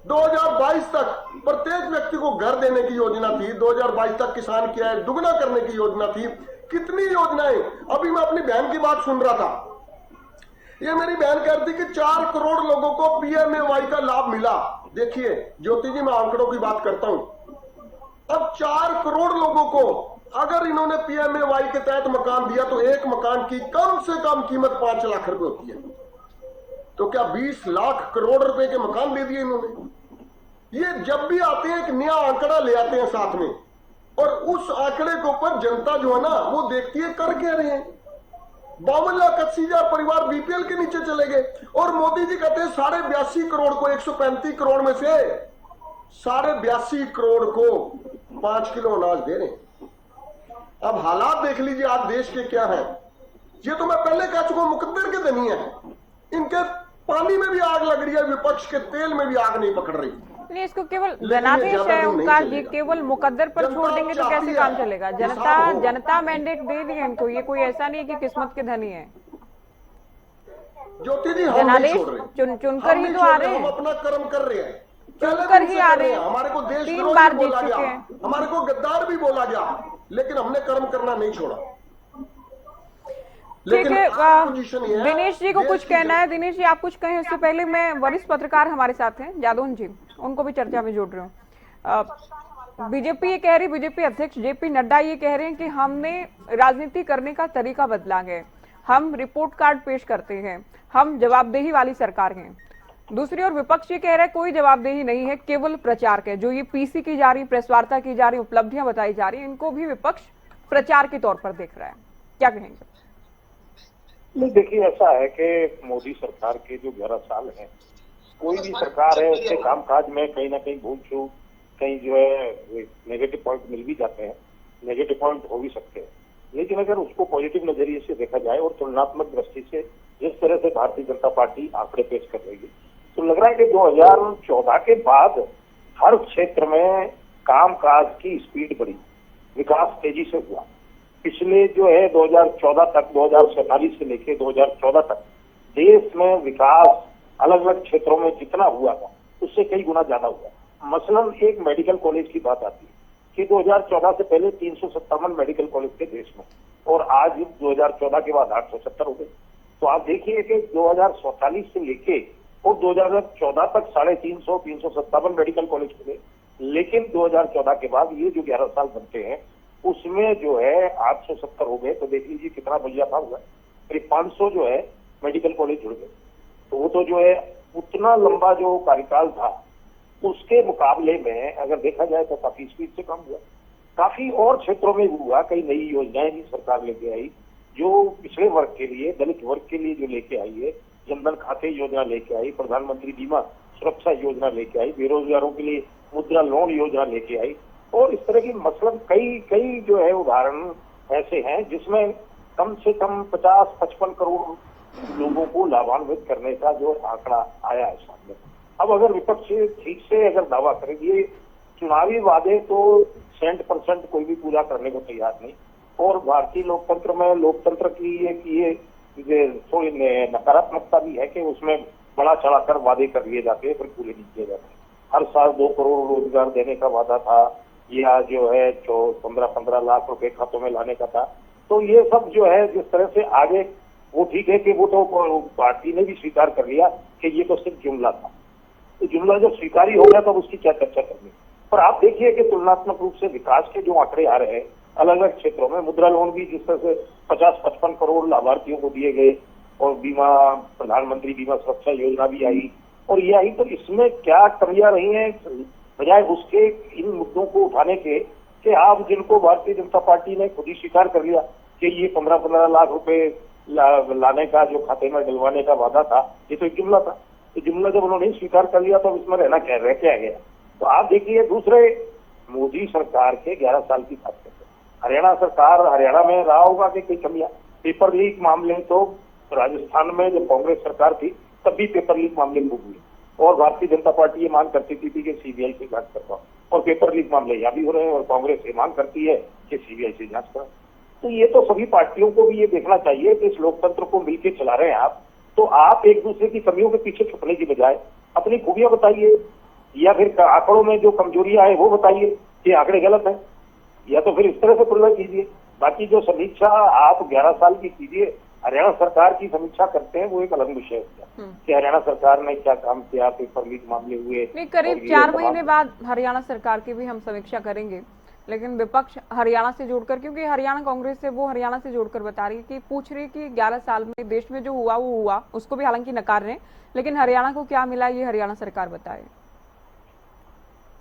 2022 तक प्रत्येक व्यक्ति को घर देने की योजना थी, 2022 तक किसान की आय दुगना करने की योजना थी, कितनी योजनाएं। अभी मैं अपनी बहन की बात सुन रहा था, ये मेरी बहन कह रही थी कि 4 करोड़ लोगों को पीएमएवाई का लाभ मिला। देखिए ज्योति जी, मैं आंकड़ों की बात करता हूं। अब 4 करोड़ लोगों को अगर इन्होंने पीएमएवाई के तहत मकान दिया तो एक मकान की कम से कम कीमत 5 लाख रुपए होती है। तो क्या 20 लाख करोड़ रुपए के मकान दे दिए इन्होंने? ये जब भी आते हैं एक नया आंकड़ा ले आते हैं साथ में, और उस आंकड़े के ऊपर जनता जो है ना वो देखती है कर क्या रहे हैं। 52,80,000 परिवार बीपीएल के नीचे चले गए, और मोदी जी कहते हैं 82.5 करोड़ को, 135 करोड़ में से 82.5 करोड़ को 5 किलो अनाज दे रहे हैं। अब हालात देख लीजिए आज देश के क्या है। ये तो मैं पहले कह चुका हूं, मुकद्दर के धनी है, इनके पानी में भी आग लग रही है, विपक्ष के तेल में भी आग नहीं पकड़ रही। नहीं, इसको केवल जनादेश है ओंकार जी, केवल मुकद्दर पर छोड़ देंगे तो कैसे काम चलेगा? जनता मैंडेट दे रही है इनको, ये कोई ऐसा नहीं कि किस्मत के धनी है। ज्योति जी, हम नहीं छोड़ रहे, चुनकर ही तो आ रहे हैं। हम अपना कर्म कर रहे हैं। चुनकर ही आ रहे हैं। हमारे को 3 देशद्रोही बार भी जीत बोला चुके गया, हैं। हमारे को गद्दार भी बोला गया, लेकिन हमने कर्म करना नहीं छोड़ा। ठीक लेकिन है, आज पोजीशन ये है, दिनेश जी को देश कुछ की कहना है। दिनेश जी आप कुछ कहें उससे पहले मैं वरिष्ठ पत्रकार हमारे साथ हैं जादौन जी, उनको भी चर्चा में जोड़ रही हूँ। बीजेपी ये कह रही, बीजेपी अध्यक्ष जेपी नड्डा ये कह रहे हैं कि हमने राजनीति करने का तरीका बदला है, हम रिपोर्ट कार्ड पेश करते हैं, हम जवाबदेही वाली सरकार हैं। दूसरी ओर विपक्ष ये कह रहा है कोई जवाबदेही नहीं है, केवल प्रचार के जो ये पीसी की जा रही, प्रेस वार्ता की जा रही, उपलब्धियां बताई जा रही, इनको भी विपक्ष प्रचार के तौर पर देख रहा है। क्या कहेंगे? नहीं, देखिए ऐसा है कि मोदी सरकार के जो 11 साल हैं, कोई भी सरकार है उसके कामकाज में कहीं ना कहीं भूल चूक, कहीं जो है नेगेटिव पॉइंट मिल भी जाते हैं, नेगेटिव पॉइंट हो भी सकते हैं, लेकिन अगर उसको पॉजिटिव नजरिए से देखा जाए और तुलनात्मक दृष्टि से जिस तरह से भारतीय जनता पार्टी आंकड़े पेश कर रही है, तो लग रहा है कि 2014 के बाद हर क्षेत्र में कामकाज की स्पीड बढ़ी, विकास तेजी से हुआ। पिछले जो है 2014 तक, 2047 से लेकर 2014 तक देश में विकास अलग अलग क्षेत्रों में जितना हुआ था उससे कई गुना ज्यादा हुआ। मसलन एक मेडिकल कॉलेज की बात आती है कि 2014 से पहले 357 मेडिकल कॉलेज थे देश में, और आज 2014 के बाद 870 हो गए। तो आप देखिए कि 2047 से लेके और 2014 तक 350 357 मेडिकल कॉलेज खुले, लेकिन 2014 के बाद ये जो 11 साल बनते हैं उसमें जो है 870 हो गए। तो देख लीजिए कितना बढ़िया था हुआ, करीब 500 जो है मेडिकल कॉलेज जुड़ गए। तो वो तो जो है उतना लंबा जो कार्यकाल था उसके मुकाबले में अगर देखा जाए तो काफी स्पीड से कम हुआ। काफी और क्षेत्रों में हुआ, कई नई योजनाएं भी सरकार लेके आई जो पिछड़े वर्ग के लिए, दलित वर्ग के लिए जो लेके आई है। जनधन खाते योजना लेके आई, प्रधानमंत्री बीमा सुरक्षा योजना लेके आई, बेरोजगारों के लिए मुद्रा लोन योजना लेके आई, और इस तरह की मसलन कई जो है उदाहरण ऐसे हैं जिसमें कम से कम 50-55 करोड़ लोगों को लाभान्वित करने का जो आंकड़ा आया है सामने। अब अगर विपक्ष ठीक से अगर दावा करेंगे, चुनावी वादे तो 100% कोई भी पूरा करने को तैयार नहीं, और भारतीय लोकतंत्र में लोकतंत्र की ये थोड़ी नकारात्मकता भी है कि उसमें बड़ा चढ़ाकर वादे कर लिए जाते हैं फिर पूरे नहीं किए जाते। हर साल 2 करोड़ रोजगार देने का वादा था, या जो है 15-15 लाख रुपए खातों में लाने का था। तो ये सब जो है जिस तरह से आगे, वो ठीक है कि वो तो पार्टी ने भी स्वीकार कर लिया कि ये तो सिर्फ जुमला था। तो जुमला जब स्वीकारी हो गया तब उसकी क्या चर्चा करनी। पर आप देखिए कि तुलनात्मक रूप से विकास के जो आंकड़े आ रहे हैं अलग अलग क्षेत्रों में, मुद्रा लोन भी जिस तरह से 50-55 करोड़ लाभार्थियों को दिए गए, और बीमा, प्रधानमंत्री बीमा सुरक्षा योजना भी आई, और ये आई, तो इसमें क्या कमियां रही हैं बजाय उसके इन मुद्दों को उठाने के कि आप जिनको भारतीय जनता पार्टी ने खुद ही स्वीकार कर लिया कि ये 15-15 लाख रुपए लाने का जो खाते में डलवाने का वादा था, ये तो एक जुमला था। तो जुमला जब उन्होंने इसमें कर लिया तो इसमें रहना क्या रह क्या गया। तो आप देखिए दूसरे मोदी सरकार के 11 साल की बात करते हैं, हरियाणा सरकार, हरियाणा में रहा होगा कि कोई कमियां, पेपर लीक मामले तो राजस्थान में जब कांग्रेस सरकार थी तब भी पेपर लीक मामले खूब हुए, और भारतीय जनता पार्टी ये मांग करती थी कि सीबीआई से जांच करवाओ, और पेपर लीक मामले यहाँ भी हो रहे हैं, और कांग्रेस ये मांग करती है कि सीबीआई से जांच कराओ। तो ये तो सभी पार्टियों को भी ये देखना चाहिए कि इस लोकतंत्र को मिलकर चला रहे हैं आप, तो आप एक दूसरे की कमियों के पीछे छुपने की बजाय अपनी खूबियां बताइए, या फिर आंकड़ों में जो कमजोरियां है वो बताइए कि आंकड़े गलत है, या तो फिर इस तरह से तुलना कीजिए। बाकी जो समीक्षा आप 11 साल की कीजिए, हरियाणा सरकार की समीक्षा करते हैं वो एक अलग विषय है कि हरियाणा सरकार ने क्या काम किया, पेपर लीक मामले हुए। नहीं, करीब 4 महीने बाद हरियाणा सरकार की भी हम समीक्षा करेंगे, लेकिन विपक्ष हरियाणा से जोड़कर, क्योंकि हरियाणा कांग्रेस है वो हरियाणा से जोड़कर बता रही है कि पूछ रही है कि 11 साल में देश में जो हुआ वो हुआ, उसको भी हालांकि नकार रहे हैं, लेकिन हरियाणा को क्या मिला ये हरियाणा सरकार बताए।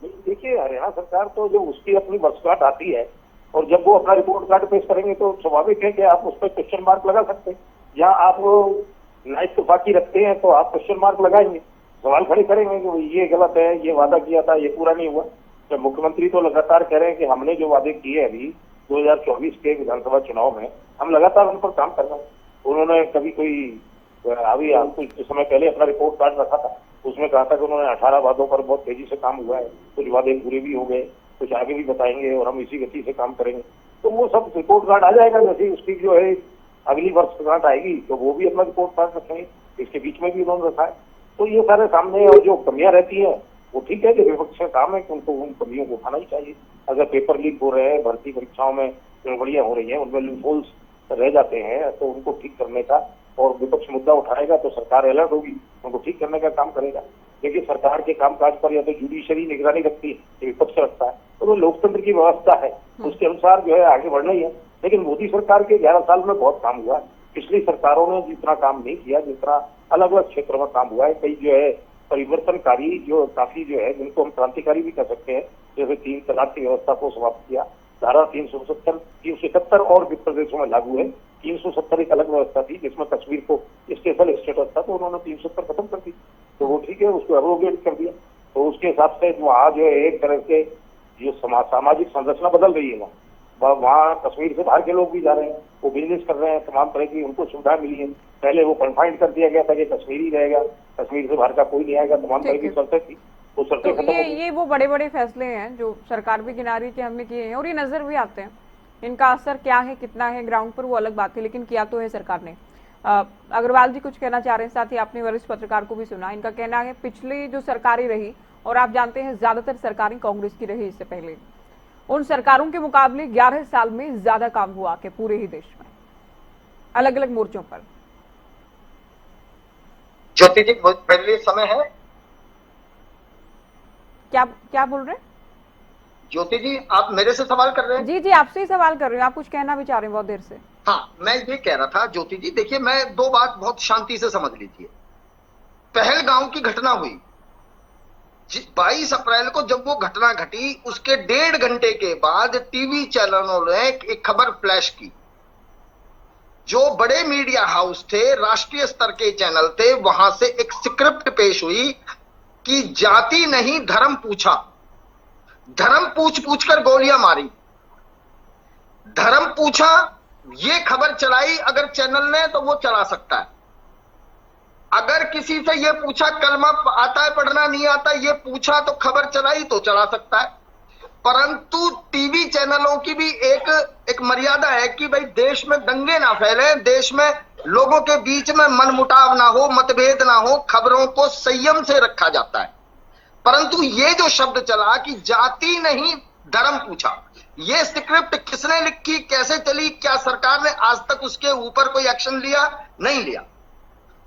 देखिए हरियाणा सरकार तो जो उसकी अपनी वर्षगांठ आती है और जब वो अपना रिपोर्ट कार्ड पेश करेंगे तो स्वाभाविक है कि आप उस पर क्वेश्चन मार्क लगा सकते हैं। जहाँ आप नाइट बाकी रखते हैं तो आप क्वेश्चन मार्क लगाएंगे, सवाल खड़े करेंगे कि ये गलत है, ये वादा किया था, ये पूरा नहीं हुआ। तो मुख्यमंत्री तो लगातार कह रहे हैं कि हमने जो वादे किए अभी 2024 के विधानसभा चुनाव में हम लगातार उन पर काम कर रहे हैं। उन्होंने कभी कोई अभी कुछ समय पहले अपना रिपोर्ट कार्ड रखा था, उसमें कहा था कि उन्होंने 18 वादों पर बहुत तेजी से काम हुआ है, कुछ वादे पूरे भी हो गए, कुछ आगे भी बताएंगे और हम इसी गति से काम करेंगे। तो वो सब रिपोर्ट कार्ड आ जाएगा, जैसे उसकी जो है अगली वर्षगांठ आएगी तो वो भी अपना रिपोर्ट कार्ड रखेंगे, इसके बीच में भी उन्होंने रखा है। तो ये सारे सामने, और जो कमियां रहती हैं वो ठीक है, जो विपक्ष का काम है कि उनको उन कमियों को उठाना ही चाहिए। अगर पेपर लीक हो रहे हैं, भर्ती परीक्षाओं में गड़बड़ियां हो रही हैं, उनमें लूपहोल्स रह जाते हैं, तो उनको ठीक करने का, और विपक्ष मुद्दा उठाएगा तो सरकार अलर्ट होगी, उनको ठीक करने का काम करेगा। लेकिन सरकार के कामकाज पर या तो जुडिशरी निगरानी रखती है, विपक्ष रखता है, तो वो लोकतंत्र की व्यवस्था है, उसके अनुसार जो है आगे बढ़ना ही है। लेकिन मोदी सरकार के 11 साल में बहुत काम हुआ। पिछली सरकारों ने जितना काम नहीं किया, जितना अलग अलग क्षेत्रों में काम हुआ है, कई जो है परिवर्तनकारी, जो काफी जो है, जिनको हम क्रांतिकारी भी कह सकते हैं, जैसे 3 तलाक की व्यवस्था को समाप्त किया, धारा 371 और भी प्रदेशों में लागू है। 370 एक अलग व्यवस्था थी जिसमें कश्मीर को स्पेशल स्टेटस था, तो उन्होंने 370 खत्म कर दी, तो वो ठीक है, उसको एब्रोगेट कर दिया। तो उसके हिसाब से वहाँ जो है एक तरह से जो सामाजिक संरचना बदल रही है, वहाँ कश्मीर से बाहर के लोग भी जा रहे हैं, वो बिजनेस कर रहे हैं, तमाम तरह की उनको सुविधाएं मिली है। पहले वो कन्फाइंड कर दिया गया था कि कश्मीरी रहेगा, कश्मीर से बाहर का कोई नहीं आएगा, तमाम तरह की शर्तें थी, वो शर्तें खत्म हो गई। ये वो बड़े बड़े फैसले हैं जो सरकार भी किनारे के हमने किए हैं और ये नजर भी आते हैं। इनका असर क्या है, कितना है ग्राउंड पर, वो अलग बात है, लेकिन किया तो है सरकार ने। अग्रवाल जी कुछ कहना चाह रहे हैं, साथ ही आपने वरिष्ठ पत्रकार को भी सुना, इनका कहना है पिछली जो सरकारें रही, और आप जानते हैं ज्यादातर सरकारें कांग्रेस की रही इससे पहले, उन सरकारों के मुकाबले 11 साल में ज्यादा काम हुआ के पूरे ही देश में अलग अलग मोर्चों पर। ज्योति जी, मेरे लिए समय है? क्या बोल रहे हैं ज्योति जी? आप मेरे से सवाल कर रहे हैं? जी जी, आपसे ही सवाल कर रहे हैं, आप कुछ कहना भी चाह रहे हैं बहुत देर से। हाँ, मैं ये कह रहा था ज्योति जी, देखिए मैं 2 बात बहुत शांति से समझ लीजिए। पहलगांव की घटना हुई 22 अप्रैल को, जब वो घटना घटी उसके 1.5 घंटे के बाद टीवी चैनलों ने एक खबर फ्लैश की। जो बड़े मीडिया हाउस थे, राष्ट्रीय स्तर के चैनल थे, वहां से एक स्क्रिप्ट पेश हुई कि जाति नहीं धर्म पूछा, धर्म पूछ कर गोलियां मारी, धर्म पूछा, ये खबर चलाई। अगर चैनल ने तो वो चला सकता है। अगर किसी से ये पूछा कलमा आता है पढ़ना, नहीं आता, ये पूछा तो खबर चलाई तो चला सकता है। परंतु टीवी चैनलों की भी एक मर्यादा है कि भाई देश में दंगे ना फैले, देश में लोगों के बीच में मनमुटाव ना हो, मतभेद ना हो, खबरों को संयम से रखा जाता है। परंतु ये जो शब्द चला कि जाति नहीं धर्म पूछा, ये स्क्रिप्ट किसने लिखी, कैसे चली, क्या सरकार ने आज तक उसके ऊपर कोई एक्शन लिया? नहीं लिया।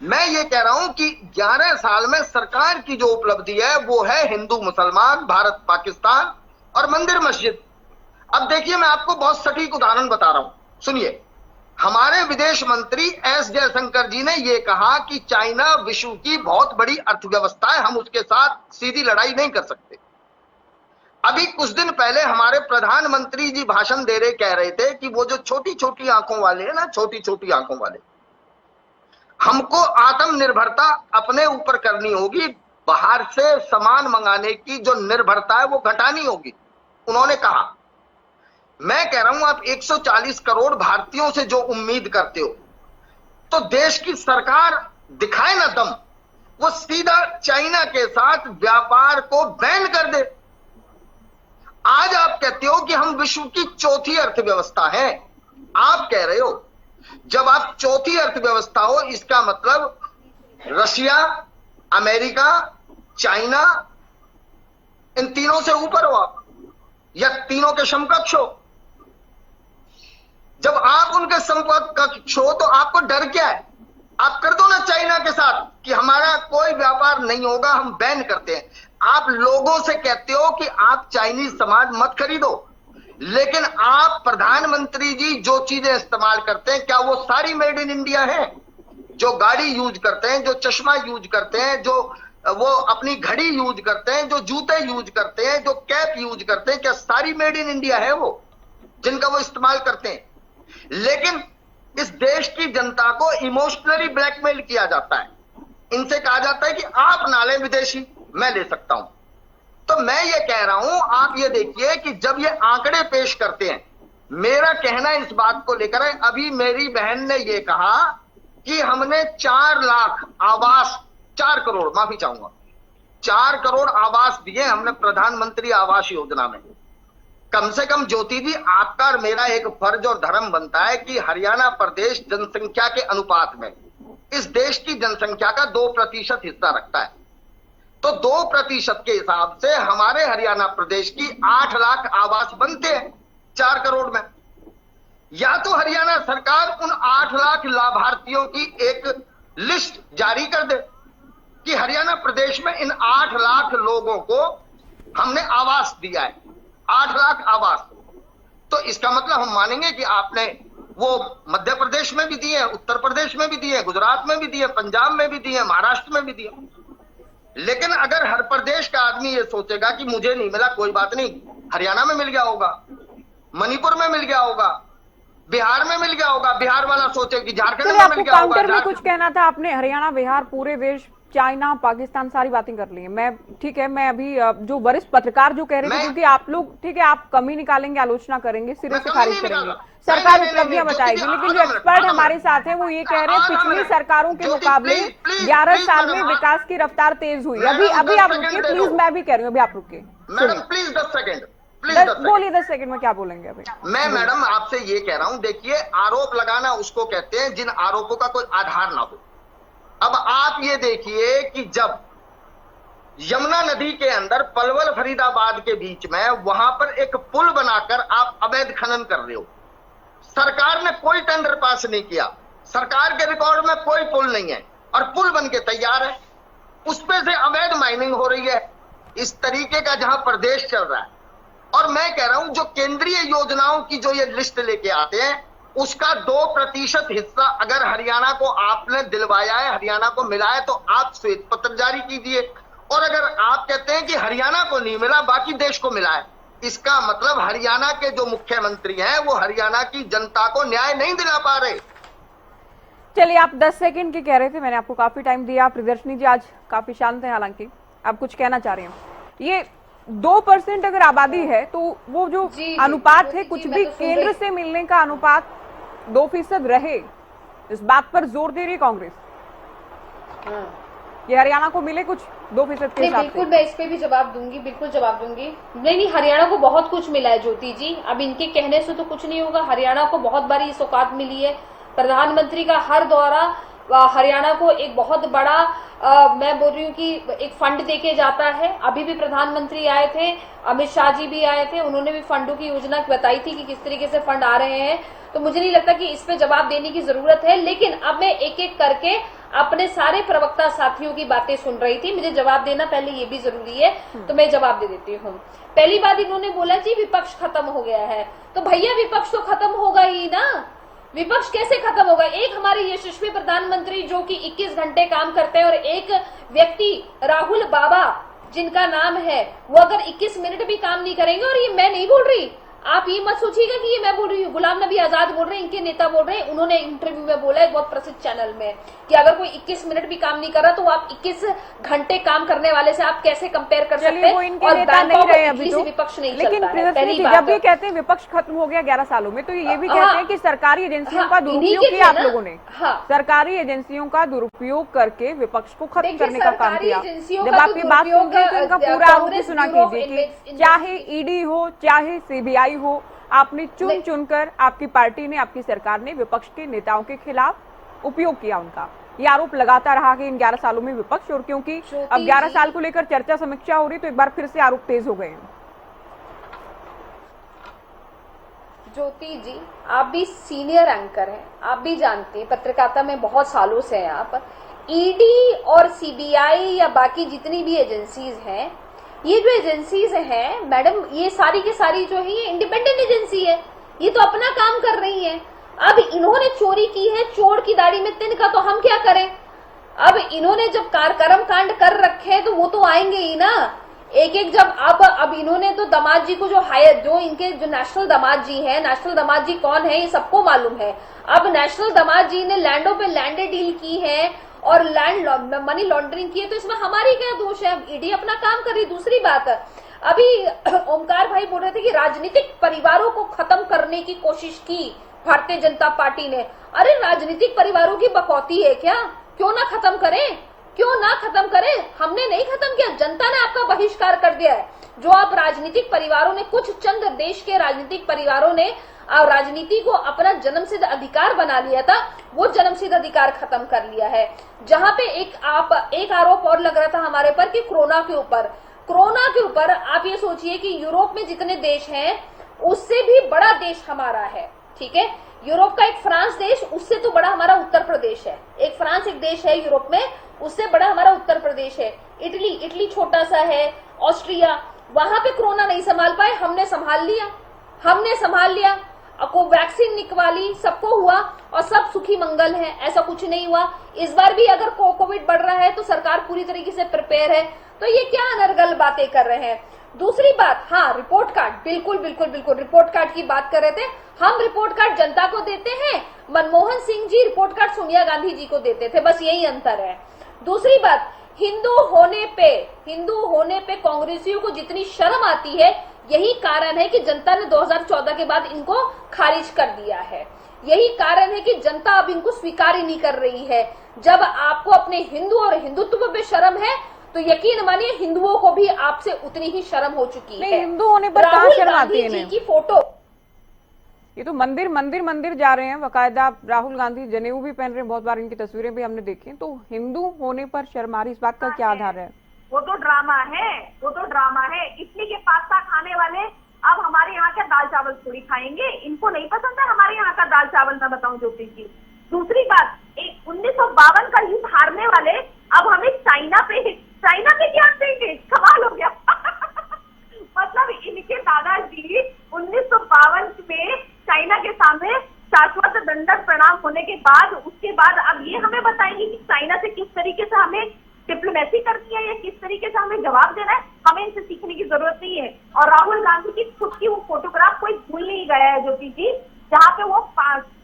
मैं ये कह रहा हूं कि 11 साल में सरकार की जो उपलब्धि है वो है हिंदू मुसलमान, भारत पाकिस्तान और मंदिर मस्जिद। अब देखिए, मैं आपको बहुत सटीक उदाहरण बता रहा हूं, सुनिए। हमारे विदेश मंत्री एस जयशंकर जी ने यह कहा कि चाइना विश्व की बहुत बड़ी अर्थव्यवस्था है, हम उसके साथ सीधी लड़ाई नहीं कर सकते। अभी कुछ दिन पहले हमारे प्रधानमंत्री जी भाषण दे रहे, कह रहे थे कि वो जो छोटी छोटी आंखों वाले हैं ना, छोटी छोटी आंखों वाले, हमको आत्मनिर्भरता अपने ऊपर करनी होगी, बाहर से सामान मंगाने की जो निर्भरता है वो घटानी होगी, उन्होंने कहा। मैं कह रहा हूं, आप 140 करोड़ भारतीयों से जो उम्मीद करते हो, तो देश की सरकार दिखाए ना दम, वो सीधा चाइना के साथ व्यापार को बैन कर दे। आज आप कहते हो कि हम विश्व की चौथी अर्थव्यवस्था हैं। आप कह रहे हो, जब आप चौथी अर्थव्यवस्था हो, इसका मतलब रशिया, अमेरिका, चाइना, इन तीनों से ऊपर हो आप, या तीनों के समकक्ष हो। जब आप उनके समकक्ष हो तो आपको डर क्या है? आप कर दो ना चाइना के साथ कि हमारा कोई व्यापार नहीं होगा, हम बैन करते हैं। आप लोगों से कहते हो कि आप चाइनीज सामान मत खरीदो, लेकिन आप प्रधानमंत्री जी जो चीजें इस्तेमाल करते हैं, क्या वो सारी मेड इन इंडिया है? जो गाड़ी यूज करते हैं, जो चश्मा यूज करते हैं, जो वो अपनी घड़ी यूज करते हैं, जो जूते यूज करते हैं, जो कैप यूज करते हैं, क्या सारी मेड इन इंडिया है वो, जिनका वो इस्तेमाल करते हैं? लेकिन इस देश की जनता को इमोशनली ब्लैकमेल किया जाता है। इनसे कहा जाता है कि आप ना लें विदेशी, मैं ले सकता हूं। तो मैं ये कह रहा हूं, आप ये देखिए कि जब ये आंकड़े पेश करते हैं, मेरा कहना इस बात को लेकर है, अभी मेरी बहन ने ये कहा कि हमने 4 लाख आवास, 4 करोड़, माफी चाहूंगा, 4 करोड़ आवास दिए हमने प्रधानमंत्री आवास योजना में। कम से कम ज्योति जी, आपका और मेरा एक फर्ज और धर्म बनता है कि हरियाणा प्रदेश जनसंख्या के अनुपात में इस देश की जनसंख्या का 2% हिस्सा रखता है। तो 2% के हिसाब से हमारे हरियाणा प्रदेश की 8 लाख आवास बनते हैं 4 करोड़ में। या तो हरियाणा सरकार उन 8 लाख लाभार्थियों की एक लिस्ट जारी कर दे कि हरियाणा प्रदेश में इन 8 लाख लोगों को हमने आवास दिया है, 8 लाख आवास। तो इसका मतलब हम मानेंगे कि आपने वो मध्य प्रदेश में भी दिए, उत्तर प्रदेश में भी दिए, गुजरात में भी दिए, पंजाब में भी दिए, महाराष्ट्र में भी दिए। लेकिन अगर हर प्रदेश का आदमी ये सोचेगा कि मुझे नहीं मिला, कोई बात नहीं, हरियाणा में मिल गया होगा, मणिपुर में मिल गया होगा, बिहार में मिल गया होगा, बिहार वाला सोचे कि झारखंड में मिल आपको गया होगा। काउंटर में कुछ कहना था, आपने हरियाणा, बिहार, पूरे देश, चाइना, पाकिस्तान, सारी बातें कर ली है। मैं ठीक है, मैं अभी जो वरिष्ठ पत्रकार जो कह रहे थे, क्योंकि आप लोग ठीक है, आप कमी निकालेंगे, आलोचना करेंगे, सिरे से खारिज करेंगे, सरकार उपलब्धियां बताएगी, लेकिन जो एक्सपर्ट हमारे साथ हैं वो ये कह रहे हैं पिछली सरकारों के मुकाबले 11 साल में विकास की रफ्तार तेज हुई। अभी आप रुकिए प्लीज, मैं भी कह रही हूँ, अभी आप रुकिए, मैडम प्लीज 10 सेकंड बोलिए। 10 सेकंड में क्या बोलेंगे अभी? मैं मैडम आपसे ये कह रहा हूं, देखिए आरोप लगाना उसको कहते हैं जिन आरोपों का कोई आधार ना हो। अब आप ये देखिए कि जब यमुना नदी के अंदर पलवल फरीदाबाद के बीच में वहां पर एक पुल बनाकर आप अवैध खनन कर रहे हो, सरकार ने कोई टेंडर पास नहीं किया, सरकार के रिकॉर्ड में कोई पुल नहीं है और पुल बन के तैयार है, उस पे से अवैध माइनिंग हो रही है। इस तरीके का जहां प्रदेश चल रहा है, और मैं कह रहा हूं जो केंद्रीय योजनाओं की जो ये लिस्ट लेके आते हैं उसका 2% हिस्सा अगर हरियाणा को आपने दिलवाया है, हरियाणा को मिला है, तो आप श्वेत पत्र जारी कीजिए। और अगर आप कहते हैं कि हरियाणा को नहीं मिला बाकी देश को मिला है, इसका मतलब हरियाणा के जो मुख्यमंत्री हैं वो हरियाणा की जनता को न्याय नहीं दिला पा रहे। चलिए, आप 10 सेकंड के कह रहे थे, मैंने आपको काफी टाइम दिया। प्रियदर्शनी जी आज काफी शांत है, हालांकि आप कुछ कहना चाह रहे हैं। ये 2% अगर आबादी है तो वो जो अनुपात है, कुछ भी केंद्र से मिलने का अनुपात 2% रहे, इस बात पर जोर दे रही है कांग्रेस कि हरियाणा को मिले कुछ 2% के हिसाब से। बिल्कुल, मैं इस पे भी जवाब दूंगी, बिल्कुल जवाब दूंगी। नहीं, हरियाणा को बहुत कुछ मिला है ज्योति जी, अब इनके कहने से तो कुछ नहीं होगा। हरियाणा को बहुत बारी सौगात मिली है, प्रधानमंत्री का हर दौरा हरियाणा को एक बहुत बड़ा मैं बोल रही हूँ कि एक फंड देके जाता है। अभी भी प्रधानमंत्री आए थे, अमित शाह जी भी आए थे, उन्होंने भी फंडों की योजना बताई थी कि किस तरीके से फंड आ रहे हैं। तो मुझे नहीं लगता कि इस पे जवाब देने की जरूरत है, लेकिन अब मैं एक एक करके अपने सारे प्रवक्ता साथियों की बातें सुन रही थी, मुझे जवाब देना पहले ये भी जरूरी है, तो मैं जवाब दे देती हूँ। पहली बात, इन्होंने बोला जी विपक्ष खत्म हो गया है, तो भैया विपक्ष तो खत्म होगा ही ना। विपक्ष कैसे खत्म होगा? एक हमारे यशस्वी प्रधानमंत्री जो कि 21 घंटे काम करते हैं, और एक व्यक्ति राहुल बाबा जिनका नाम है, वो अगर 21 मिनट भी काम नहीं करेंगे, और ये मैं नहीं बोल रही, आप ये मत सोचिएगा कि ये मैं बोल रही हूँ, गुलाम नबी आजाद बोल रहे हैं, इनके नेता बोल रहे हैं, उन्होंने इंटरव्यू में बोला एक बहुत प्रसिद्ध चैनल में कि अगर कोई 21 मिनट भी काम नहीं कर रहा तो आप 21 घंटे काम करने वाले से आप कैसे कंपेयर कर सकते हैं? वो इनके नेता नहीं रहे अभी तो, विपक्ष नहीं लेकिन जब भी कहते हैं विपक्ष खत्म हो गया 11 सालों में, तो ये भी कहते हैं कि सरकारी एजेंसियों का दुरुपयोग किया आप लोगों ने। सरकारी एजेंसियों का दुरुपयोग करके विपक्ष को खत्म करने का काम किया। जब आप ये बात सुनते हैं तो इनका पूरा आरोप सुना कीजिए कि चाहे ईडी हो चाहे सीबीआई हो, आपने चुन चुनकर, आपकी पार्टी ने, आपकी सरकार ने विपक्ष के नेताओं के खिलाफ उपयोग किया उनका। ये आरोप लगाता रहा कि इन 11 सालों में विपक्ष, और क्योंकि अब 11 साल को लेकर चर्चा समीक्षा हो रही तो एक बार फिर से आरोप तेज हो गए हैं। ज्योति जी, आप भी सीनियर एंकर हैं, आप भी जानते हैं, पत्रकारिता में बहुत सालों से हैं आप। ईडी और सीबीआई या बाकी जितनी भी एजेंसीज हैं, ये जो एजेंसीज हैं मैडम, ये सारी की सारी जो है ये इंडिपेंडेंट एजेंसी है, ये तो अपना काम कर रही है। अब इन्होंने चोरी की है, चोर की दाढ़ी में तिनका, तो हम क्या करें? अब इन्होंने जब कर्म कांड कर रखे हैं तो वो तो आएंगे ही ना, एक एक। जब अब इन्होंने तो दामाद जी को जो इनके जो नेशनल दामाद जी हैं, नेशनल दामाद जी कौन है ये सबको मालूम है। अब नेशनल दामाद जी ने लैंडों पे लैंडे डील की है और लैंड मनी लॉन्ड्रिंग की है, तो इसमें हमारी क्या दोष है? ईडी अपना काम कर रही। दूसरी बात, अभी ओमकार भाई बोल रहे थे कि राजनीतिक परिवारों को खत्म करने की कोशिश की भारतीय जनता पार्टी ने। अरे राजनीतिक परिवारों की बकौती है क्या? क्यों ना खत्म करें, क्यों ना खत्म करें? हमने नहीं खत्म किया, जनता ने आपका बहिष्कार कर दिया है। जो आप राजनीतिक परिवारों ने, कुछ चंद देश के राजनीतिक परिवारों ने और राजनीति को अपना जन्मसिद्ध अधिकार बना लिया था, वो जन्मसिद्ध अधिकार खत्म कर लिया है। जहां पे एक आरोप और लग रहा था हमारे पर कि कोरोना के ऊपर आप ये सोचिए कि यूरोप में जितने देश हैं उससे भी बड़ा देश हमारा है, ठीक है। यूरोप का एक फ्रांस देश, उससे तो बड़ा हमारा उत्तर प्रदेश है। एक फ्रांस एक देश है यूरोप में, उससे बड़ा हमारा उत्तर प्रदेश है। इटली छोटा सा है, ऑस्ट्रिया, वहां पे कोरोना नहीं संभाल पाए, हमने संभाल लिया। को वैक्सीन निकवाली, सबको हुआ और सब सुखी मंगल है, ऐसा कुछ नहीं हुआ। इस बार भी अगर कोविड बढ़ रहा है तो सरकार पूरी तरीके से प्रिपेयर है। तो ये क्या अनर्गल बातें कर रहे हैं। दूसरी बात, हाँ, रिपोर्ट कार्ड, बिल्कुल रिपोर्ट कार्ड की बात कर रहे थे। हम रिपोर्ट कार्ड जनता को देते हैं, मनमोहन सिंह जी रिपोर्ट कार्ड सोनिया गांधी जी को देते थे, बस यही अंतर है। दूसरी बात, हिंदू होने पे कांग्रेसियों को जितनी शर्म आती है, यही कारण है कि जनता ने 2014 के बाद इनको खारिज कर दिया है। यही कारण है कि जनता अब इनको स्वीकार ही नहीं कर रही है। जब आपको अपने हिंदू और हिंदुत्व पे शर्म है तो यकीन मानिए हिंदुओं को भी आपसे उतनी ही शर्म हो चुकी है। हिंदू होने पर कहां शर्म आती है इन्हें? की फोटो, ये तो मंदिर जा रहे हैं, बकायदा राहुल गांधी जनेऊ भी पहन रहे हैं, बहुत बार इनकी तस्वीरें भी हमने देखी हैं। तो हिंदू होने पर शर्म आ रही, इस बात का क्या आधार है? वो तो ड्रामा है। इटली के पास्ता खाने वाले अब हमारे यहाँ का दाल चावल थोड़ी खाएंगे, इनको नहीं पसंद है हमारे यहाँ का दाल चावल, मैं बताऊं ज्योति जी। दूसरी बात, 1952 का युद्ध हारने वाले अब हमें चाइना पे ध्यान देंगे, कमाल हो गया। मतलब इनके दादाजी 1952 में चाइना के सामने शाश्वत दंडक प्रणाम होने के बाद, उसके बाद अब ये हमें बताएंगे कि चाइना से किस तरीके से हमें डिप्लोमेसी करनी है या किस तरीके से हमें जवाब देना है। हमें इनसे सीखने की जरूरत नहीं है। और राहुल गांधी की खुद की वो फोटोग्राफ कोई भूल नहीं गया है ज्योति जी, जहाँ पे वो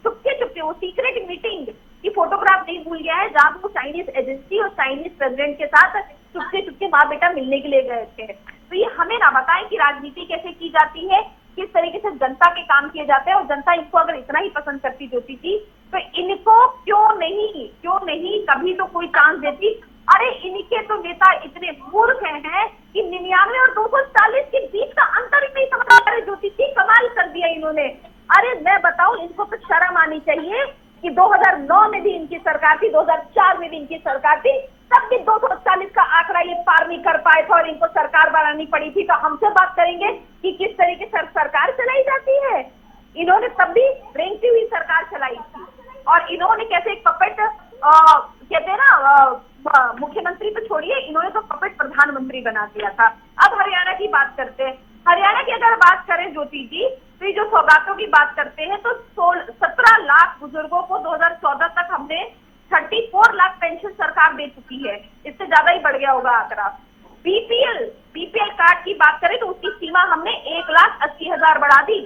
चुपके वो सीक्रेट मीटिंग की फोटोग्राफ नहीं भूल गया है, जहाँ पे वो चाइनीज एजेंसी और चाइनीज प्रेसिडेंट के साथ चुपके माँ बेटा मिलने के लिए गए थे। तो ये हमें ना बताएं कि राजनीति कैसे की जाती है, किस तरीके से जनता के काम किए जाते हैं। और जनता इनको अगर इतना ही पसंद करती ज्योति जी, तो इनको क्यों नहीं कभी तो कोई चांस देती। अरे इनके तो नेता इतने मूर्ख हैं कि 99 और 240 के बीच का अंतर ही नहीं समझ पा रहे ज्योति जी, कमाल कर दिया इन्होंने। अरे मैं बताऊं, इनको तो शर्म आनी चाहिए कि 2009 में भी इनकी सरकार थी, 2004 में भी इनकी सरकार थी, तब भी 240 का आंकड़ा ये पार नहीं कर पाए थे और इनको सरकार बनानी पड़ी थी। तो हमसे बात करेंगे कि किस तरीके से सरकार चलाई जाती है। इन्होंने तब भी रेंगती हुई सरकार चलाई थी और इन्होंने कैसे एक पपेट कहते हैं ना, मुख्यमंत्री तो छोड़िए, इन्होंने तो पपेट प्रधानमंत्री बना दिया था। अब हरियाणा की बात करते हैं। हरियाणा की अगर बात करें ज्योति जी, तो ये जो सौगातों की बात करते हैं, तो 17 लाख बुजुर्गों को 2014 तक हमने 34 लाख पेंशन सरकार दे चुकी है। इससे ज्यादा ही बढ़ गया होगा आंकड़ा। बीपीएल कार्ड की बात करें तो उसकी सीमा हमने 1,80,000 बढ़ा दी,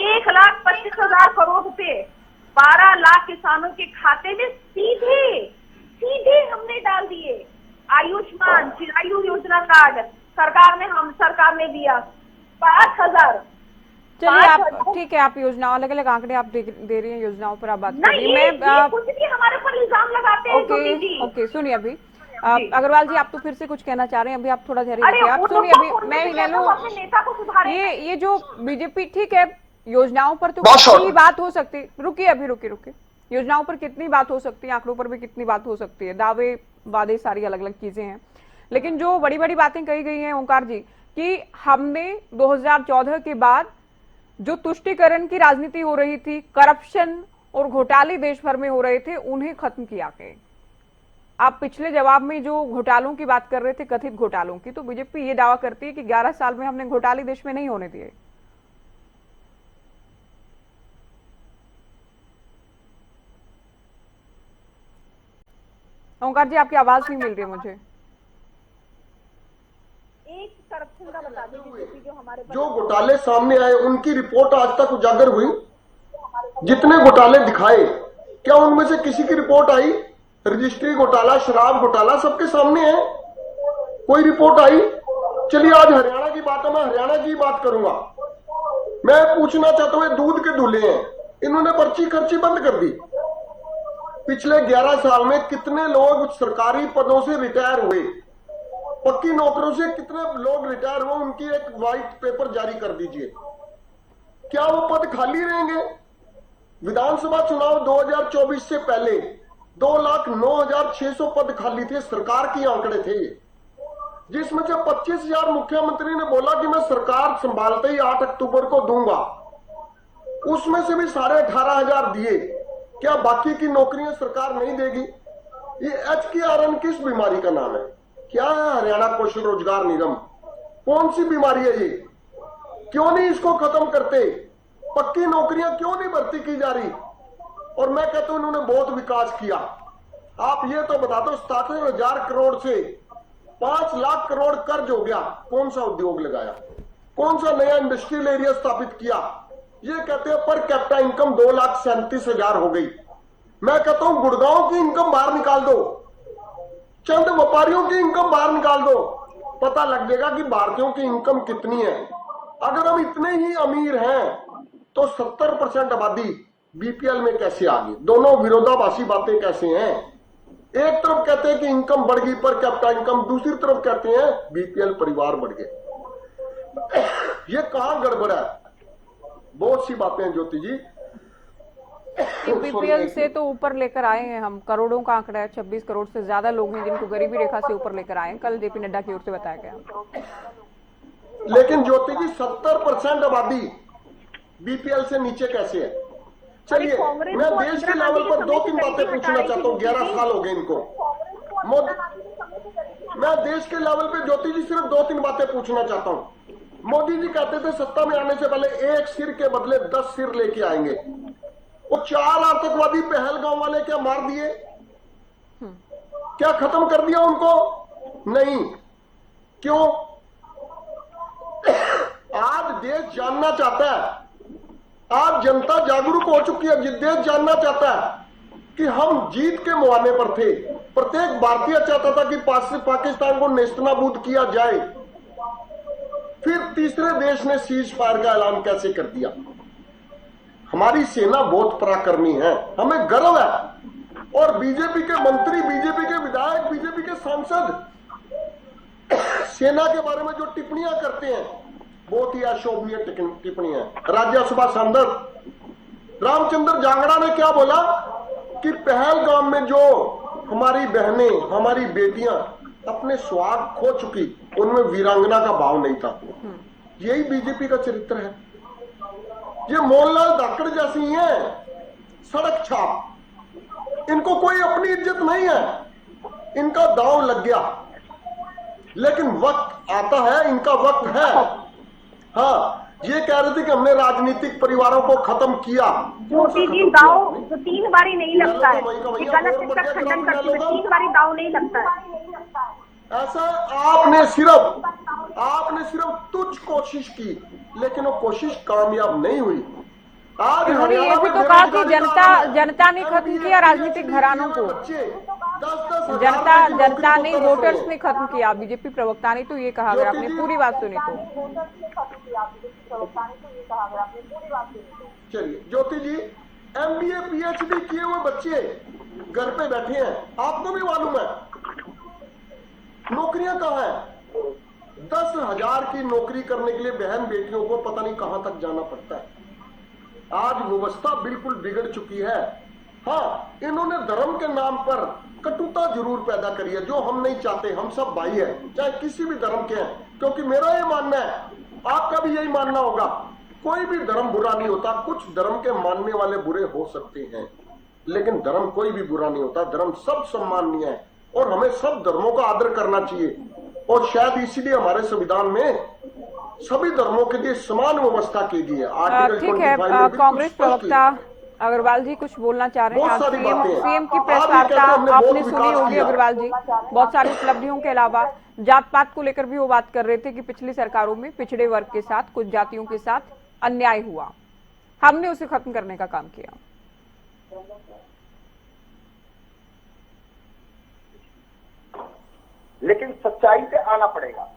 1,25,000 करोड़ रुपए 12 लाख किसानों के खाते में सीधे हमने डाल दिए। आयुष्मान चिरायु योजना कार्ड सरकार ने दिया 5,000। चलिए आप ठीक है, आप योजनाओं अलग अलग आंकड़े आप दे रही हैं, योजनाओं पर आप बात करिए। मैं कुछ भी हमारे ऊपर इल्जाम लगाते हैं। ओके सुनिए, अभी अग्रवाल जी आप तो फिर से कुछ कहना चाह रहे हैं, अभी आप थोड़ा धैर्य रखिए। आप सुनिए, अभी मैं ये जो बीजेपी, ठीक है, योजनाओं पर तो कितनी बात हो सकती है, रुकिए योजनाओं पर कितनी बात हो सकती है, आंकड़ों पर भी कितनी बात हो सकती है, दावे वादे सारी अलग अलग चीजें हैं। लेकिन जो बड़ी बड़ी बातें कही गई हैं ओंकार जी, कि हमने 2014 के बाद जो तुष्टीकरण की राजनीति हो रही थी, करप्शन और घोटाले देश भर में हो रहे थे, उन्हें खत्म किया गया। आप पिछले जवाब में जो घोटालों की बात कर रहे थे, कथित घोटालों की, तो बीजेपी ये दावा करती है कि 11 साल में हमने घोटाले देश में नहीं होने दिए। ओंकार जी आपकी आवाज नहीं मिल रही है मुझे। एक करप्शन का बता दीजिए जो हमारे जो घोटाले सामने आए उनकी रिपोर्ट आज तक उजागर हुई। जितने घोटाले दिखाए, क्या उनमें से किसी की रिपोर्ट आई? रजिस्ट्री घोटाला, शराब घोटाला सबके सामने है, कोई रिपोर्ट आई? चलिए आज हरियाणा की बात है, मैं हरियाणा की बात करूंगा। मैं पूछना चाहता हूं, दूध के दूल्हे हैं, इन्होंने पर्ची खर्ची बंद कर दी। पिछले 11 साल में कितने लोग सरकारी पदों से रिटायर हुए, पक्की नौकरियों से कितने लोग रिटायर हुए, उनकी एक व्हाइट पेपर जारी कर दीजिए। क्या वो पद खाली रहेंगे? विधानसभा चुनाव 2024 से पहले 2,09,600 पद खाली थे, सरकार की आंकड़े थे ये, जिसमें से 25,000 मुख्यमंत्री ने बोला कि मैं सरकार संभालते ही 8 अक्टूबर को दूंगा। उसमें से भी 18,500 दिए। क्या बाकी की नौकरियां सरकार नहीं देगी? ये HKRN किस बीमारी का नाम है? क्या है हरियाणा कौशल रोजगार निगम? कौन सी बीमारी है ये? क्यों नहीं इसको खत्म करते? पक्की नौकरियां क्यों नहीं भर्ती की जा रही? और मैं कहता हूं इन्होंने बहुत विकास किया। आप ये तो बता दो, 67,000 करोड़ से 5 लाख करोड़ कर्ज हो गया, कौन सा उद्योग लगाया? कौन सा नया इंडस्ट्रियल एरिया स्थापित किया? ये कहते हैं पर कैपिटा इनकम 2,37,000 हो गई। मैं कहता हूं गुड़गांव की इनकम बाहर निकाल दो, चंद व्यापारियों की इनकम बाहर निकाल दो, पता लग जाएगा कि भारतीयों की इनकम कितनी है। अगर हम इतने ही अमीर हैं तो 70% आबादी BPL में कैसे आ गई? दोनों विरोधाभासी बातें कैसे हैं? एक तरफ कहते हैं कि इनकम बढ़ गई पर कैपिटा इनकम, दूसरी तरफ कहते हैं BPL परिवार बढ़ गए। ये कहां गड़बड़ है? बहुत सी बातें हैं ज्योति जी। BPL से तो ऊपर लेकर आए हैं हम, करोड़ों का आंकड़ा है, 26 करोड़ से ज्यादा लोग हैं जिनको गरीबी रेखा से ऊपर लेकर आए हैं, कल JP नड्डा की ओर से बताया गया। लेकिन ज्योति जी 70% आबादी BPL से नीचे कैसे है? चलिए मैं देश के लेवल पर 2-3 बातें पूछना चाहता हूँ। 11 साल हो गए इनको मैं देश के लेवल पे ज्योति जी सिर्फ 2-3 बातें पूछना चाहता हूँ। मोदी जी कहते थे सत्ता में आने से पहले 1 सिर के बदले 10 सिर लेके आएंगे। वो 4 आतंकवादी पहलगांव वाले क्या मार दिए? क्या खत्म कर दिया उनको? नहीं। क्यों? आज देश जानना चाहता है, आज जनता जागरूक हो चुकी है, देश जानना चाहता है कि हम जीत के मुहाने पर थे। प्रत्येक भारतीय चाहता था कि पाकिस्तान को नेस्तनाबूद किया जाए। फिर तीसरे देश ने सीज फायर का ऐलान कैसे कर दिया? हमारी सेना बहुत पराक्रमी है, हमें गर्व है। और बीजेपी के मंत्री, बीजेपी के विधायक, बीजेपी के सांसद सेना के बारे में जो टिप्पणियां करते हैं बहुत ही अशोभनीय टिप्पणियां। राज्यसभा सांसद रामचंद्र जांगड़ा ने क्या बोला कि पहलगाम में जो हमारी बहनें, हमारी बेटियां अपने स्वाग खो चुकी, उनमें वीरांगना का भाव नहीं था। यही बीजेपी का चरित्र है। ये मोहनलाल धाकड़ जैसी हैं सड़क छाप, इनको कोई अपनी इज्जत नहीं है, इनका दांव लग गया। लेकिन वक्त आता है, इनका वक्त है। हाँ, ये कह रहे थे कि हमने राजनीतिक परिवारों को खत्म किया। ज्योति जी दाव तो 3 बारी नहीं लगता है, ये गलत इसका खंडन करती है, 3 बारी दाव नहीं लगता है। ऐसा आपने सिर्फ तुच्छ कोशिश की, लेकिन वो कोशिश कामयाब नहीं हुई। आज उन्होंने ये भी तो कहा कि जनता ने खत्म किया राजनीतिक घरानों को, जनता ने, वोटर्स ने खत्म किया। बीजेपी प्रवक्ता ने तो ये कहा, अगर आपने पूरी बात सुनी तो। चलिए ज्योति जी, MBA PhD किए हुए बच्चे घर पे बैठे हैं, आपको भी मालूम है नौकरियां कहाँ है? 10,000 की नौकरी करने के लिए बहन बेटियों को पता नहीं कहां तक जाना पड़ता है। आज व्यवस्था बिल्कुल बिगड़ चुकी है। हाँ, इन्होंने धर्म के नाम पर कटुता जरूर पैदा करी है, जो हम नहीं चाहते। हम सब भाई हैं, चाहे किसी भी धर्म के हैं। क्योंकि मेरा ये मानना है, आपका भी यही मानना होगा, कोई भी धर्म बुरा नहीं होता। कुछ धर्म के मानने वाले बुरे हो सकते हैं, लेकिन धर्म कोई भी बुरा नहीं होता। धर्म सब सम्माननीय है और हमें सब धर्मों का आदर करना चाहिए। और शायद इसीलिए हमारे संविधान में सभी धर्मों के लिए समान व्यवस्था की गई है। आर्टिकल ठीक है, कांग्रेस प्रवक्ता अग्रवाल जी कुछ बोलना चाह रहे हैं। आज सीएम की प्रेस वार्ता आपने सुनी होगी अग्रवाल जी, बहुत सारी उपलब्धियों के अलावा जात पात को लेकर भी वो बात कर रहे थे कि पिछली सरकारों में पिछड़े वर्ग के साथ, कुछ जातियों के साथ अन्याय हुआ, हमने उसे खत्म करने का काम किया। लेकिन सच्चाई पे आना पड़ेगा।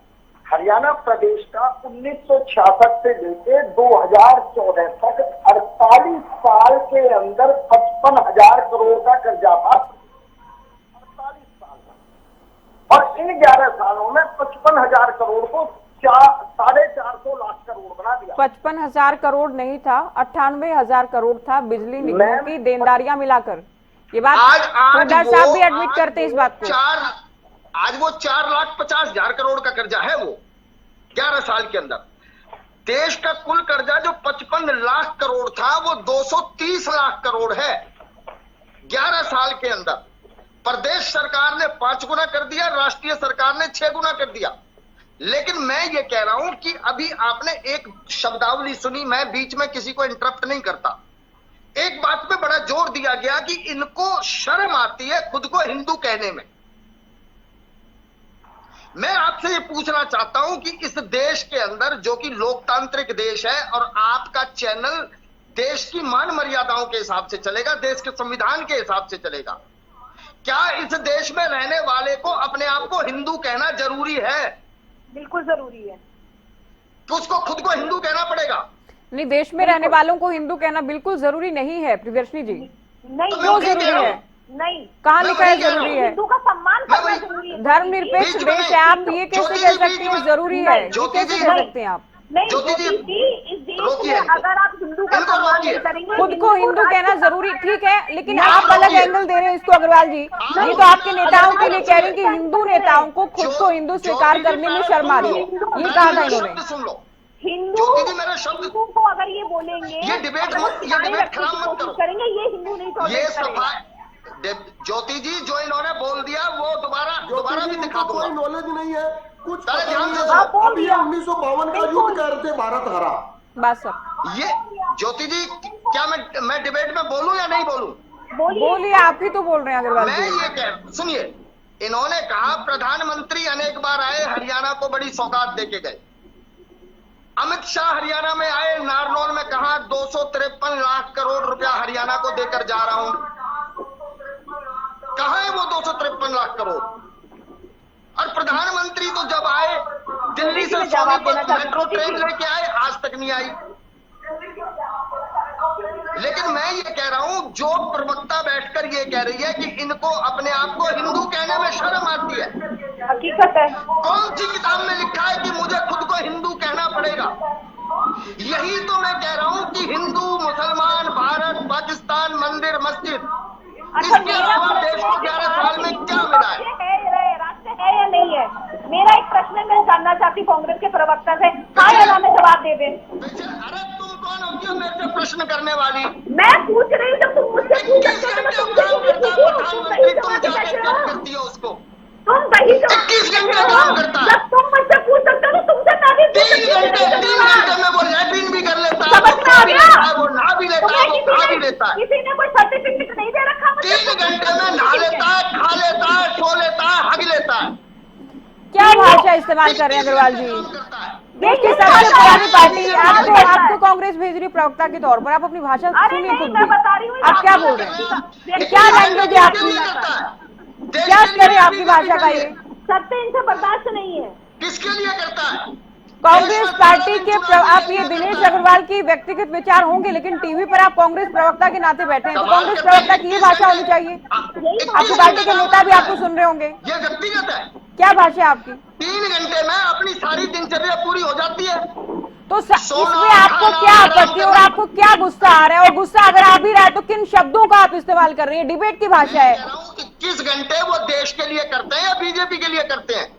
हरियाणा प्रदेश का 1966 से लेकर 2014 तक 48 साल के अंदर 55,000 करोड़ का कर्जा था। 48 साल और इन 11 सालों में 55,000 करोड़ को 450 लाख करोड़ बना बना दिया। 55,000 करोड़ नहीं था, 98,000 करोड़ था बिजली निगमों की देनदारियां मिलाकर। ये बात प्रधान साहब भी एडमिट करते हैं इस बात को। आज वो 4,50,000 करोड़ का कर्जा है, वो 11 साल के अंदर। देश का कुल कर्जा जो 55 लाख करोड़ था वो 230 लाख करोड़ है 11 साल के अंदर। प्रदेश सरकार ने 5 गुना कर दिया, राष्ट्रीय सरकार ने 6 गुना कर दिया। लेकिन मैं ये कह रहा हूं कि अभी आपने एक शब्दावली सुनी, मैं बीच में किसी को इंटरप्ट नहीं करता। एक बात पे बड़ा जोर दिया गया कि इनको शर्म आती है खुद को हिंदू कहने में। मैं आपसे ये पूछना चाहता हूं कि इस देश के अंदर, जो कि लोकतांत्रिक देश है और आपका चैनल देश की मान मर्यादाओं के हिसाब से चलेगा, देश के संविधान के हिसाब से चलेगा, क्या इस देश में रहने वाले को अपने आप को हिंदू कहना जरूरी है? बिल्कुल जरूरी है। तो उसको खुद को हिंदू कहना पड़ेगा? नहीं, देश में रहने वालों को हिंदू कहना बिल्कुल जरूरी नहीं है प्रियदर्शनी जी। नहीं, क्यों जरूरी है? नहीं, कहाँ लिखा है जरूरी है? हिंदू का सम्मान करना जरूरी है। धर्मनिरपेक्ष देश है, आप ये कैसे कह सकते हैं जरूरी है? ये कैसे कह सकते हैं आप? नहीं, इस देश में अगर आप हिंदू का सम्मान नहीं करेंगे, खुद को हिंदू कहना जरूरी, ठीक है, लेकिन आप अलग एंगल दे रहे हैं इसको अग्रवाल जी। ये तो आपके नेताओं के लिए कह रहे हैं कि हिंदू नेताओं को खुद को हिंदू स्वीकार करने में शर्म आ रही है, ये कहा था इन्होंने। सुन लो, हिंदू मेरा शब्द हिंदू को अगर ये बोलेंगे, ये डिबेट खराब मत करो, करेंगे, ये हिंदू नहीं ये टॉलरेट करेगा। सफाई ज्योति जी जो इन्होंने बोल दिया वो दोबारा भी दिखा दूंगा। कोई नॉलेज नहीं है, कुछ अरे पता ध्यान नहीं से है। सुनो। अब ये 1952 का युद्ध कह रहे थे, भारत हारा। बस सब ये ज्योति जी, क्या मैं डिबेट में बोलूं या नहीं बोलूं? बोलिए, आप ही तो बोल रहे हैं अग्रवाल मैं जी। ये कह, सुनिए, इन्होंने कहा प्रधानमंत्री अनेक बार आए, हरियाणा को बड़ी सौगात देके गए। अमित शाह हरियाणा में आए, नारनौल में कहा 253 लाख करोड़ रुपया हरियाणा को देकर जा रहा हूं। कहां है वो 253 लाख करोड़? और प्रधानमंत्री तो जब आए दिल्ली से सोनीपत मेट्रो ट्रेन लेके आए, आज तक नहीं आई। लेकिन मैं ये कह रहा हूं, जो प्रवक्ता बैठकर ये कह रही है कि इनको अपने आप को हिंदू कहने में शर्म आती है। हकीकत है। कौन सी किताब में लिखा है कि मुझे खुद को हिंदू कहना पड़ेगा? यही तो मैं कह रहा हूं कि हिंदू, मुसलमान, भारत, पाकिस्तान, मंदिर, मस्जिद, इसके अलावा देश को 11 साल में क्या मिला है? रास्ते है या नहीं है? मेरा एक प्रश्न है, मैं जानना चाहती कांग्रेस के प्रवक्ता से, हाँ या ना में जवाब दे दें। अरे तुम कौन होती हो मेरे से प्रश्न करने वाली? मैं पूछ रही हूँ, जब तुम मुझसे पूछ सकते हो तो प्रधानमंत्री तुम जाके क्या करती हो उसको? तुम सही 21 घंटे काम करता है। जब तुम मुझसे पूछ सकते हो तो तुमसे मैं भी पूछ 3 घंटे में वो लैट्रिन भी कर लेता है, समझ में आ गया? वो नहा भी लेता है, वो खा भी लेता है। किसी ने कोई सर्टिफिकेट नहीं दे रखा मुझे? 3 घंटे में नहा लेता है, खा लेता है, सो लेता है, हग लेता है। क्या भाषा इस्तेमाल कर रहे हैं अग्रवाल जी? देश की सबसे देखिए, पुरानी पार्टी आपको कांग्रेस भेज रही प्रवक्ता के तौर पर, आप अपनी भाषा अरे सुनिए नहीं, खुद मैं भी। बता रही हूँ, आप क्या बोल रहे हैं? क्या लैंग्वेज है आपकी? क्या स्तर है आपकी भाषा का? ये सबसे इनसे बर्दाश्त नहीं है। किसके लिए करता है? कांग्रेस पार्टी के आप ये दिनेश अग्रवाल की व्यक्तिगत विचार होंगे, लेकिन टीवी पर आप कांग्रेस प्रवक्ता के नाते बैठे हैं, तो कांग्रेस प्रवक्ता की ये भाषा होनी चाहिए। आपकी पार्टी के नेता भी आपको सुन रहे होंगे। ये व्यक्तिगत है। क्या भाषा है आपकी? 3 घंटे में अपनी सारी दिनचर्या पूरी हो जाती है। तो इसमें आपको क्या आपत्ति और आपको क्या गुस्सा आ रहा है? और गुस्सा अगर आ भी रहा है तो किन शब्दों का आप इस्तेमाल कर रही है? डिबेट की भाषा है। 21 घंटे वो देश के लिए करते हैं या बीजेपी के लिए करते हैं?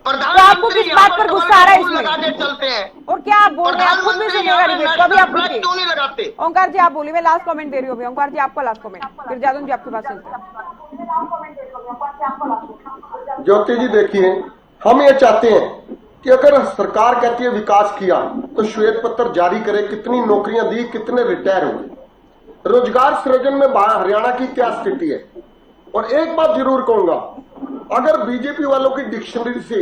तो आपको किस बात पर गुस्सा आ रहा है इसमें? चलते हैं। और क्या आप बोल रहे हैं? आप खुद भी सुनिएगा डिबेट को, अभी आप क्यों नहीं लगाते? ओंकार जी आप बोलिए, मैं लास्ट कमेंट दे रही हूँ। ओंकार जी आपका लास्ट कमेंट, फिर जादू जी आपके पास चलते हैं। ज्योति जी देखिए, हम ये चाहते हैं कि अगर सरकार कहती है विकास किया तो श्वेत पत्र जारी करे, कितनी नौकरियां दी, कितने रिटायर हुए। रोजगार सृजन में हरियाणा की क्या स्थिति है? और एक बात जरूर कहूंगा, अगर बीजेपी वालों की डिक्शनरी से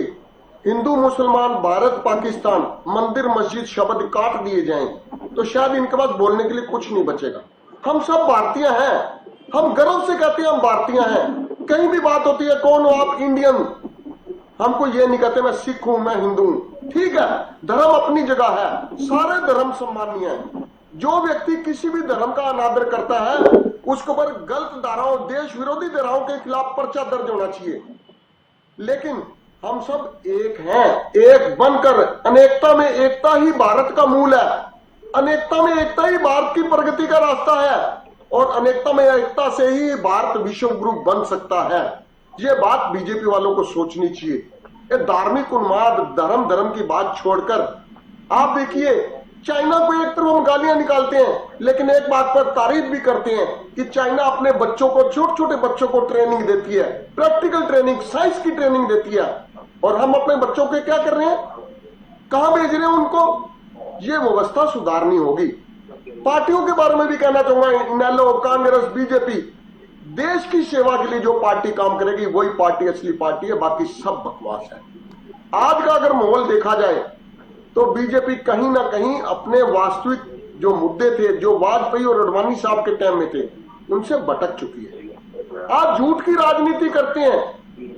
हिंदू, मुसलमान, भारत, पाकिस्तान, मंदिर, मस्जिद शब्द काट दिए जाएं तो शायद इनके पास बोलने के लिए कुछ नहीं बचेगा। हम सब भारतीय हैं, हम गर्व से कहते हैं हम भारतीय हैं। कहीं भी बात होती है, कौन हो आप? इंडियन। हमको ये नहीं कहते मैं सिख हूं, मैं हिंदू हूं। ठीक है, धर्म अपनी जगह है, सारे धर्म सम्मानीय हैं। जो व्यक्ति किसी भी धर्म का अनादर करता है उसके ऊपर गलत धाराओं, देश विरोधी धाराओं के खिलाफ पर्चा दर्ज होना चाहिए। लेकिन हम सब एक हैं, एक बनकर। अनेकता में एकता ही भारत का मूल है, अनेकता में एकता ही भारत की प्रगति का रास्ता है, और अनेकता में एकता से ही भारत विश्व गुरु बन सकता है। ये बात बीजेपी वालों को सोचनी चाहिए। ये धार्मिक उन्माद, धर्म की बात छोड़कर आप देखिए, चाइना को एक तरफ हम गालियां निकालते हैं, लेकिन एक बात पर तारीफ भी करते हैं कि चाइना अपने बच्चों को, छोटे छोटे बच्चों को ट्रेनिंग देती है, प्रैक्टिकल ट्रेनिंग, साइंस की ट्रेनिंग देती है। और हम अपने बच्चों को क्या कर रहे हैं, कहां भेज रहे हैं उनको? ये व्यवस्था सुधारनी होगी। पार्टियों के बारे में भी कहना चाहूंगा, इनेलो, कांग्रेस, बीजेपी, देश की सेवा के लिए जो पार्टी काम करेगी वही पार्टी असली पार्टी है, बाकी सब बकवास है। आज का अगर माहौल देखा जाए तो बीजेपी कहीं ना कहीं अपने वास्तविक जो मुद्दे थे, जो वाजपेयी और अडवाणी साहब के टाइम में थे, उनसे भटक चुकी है। आज झूठ की राजनीति करते हैं।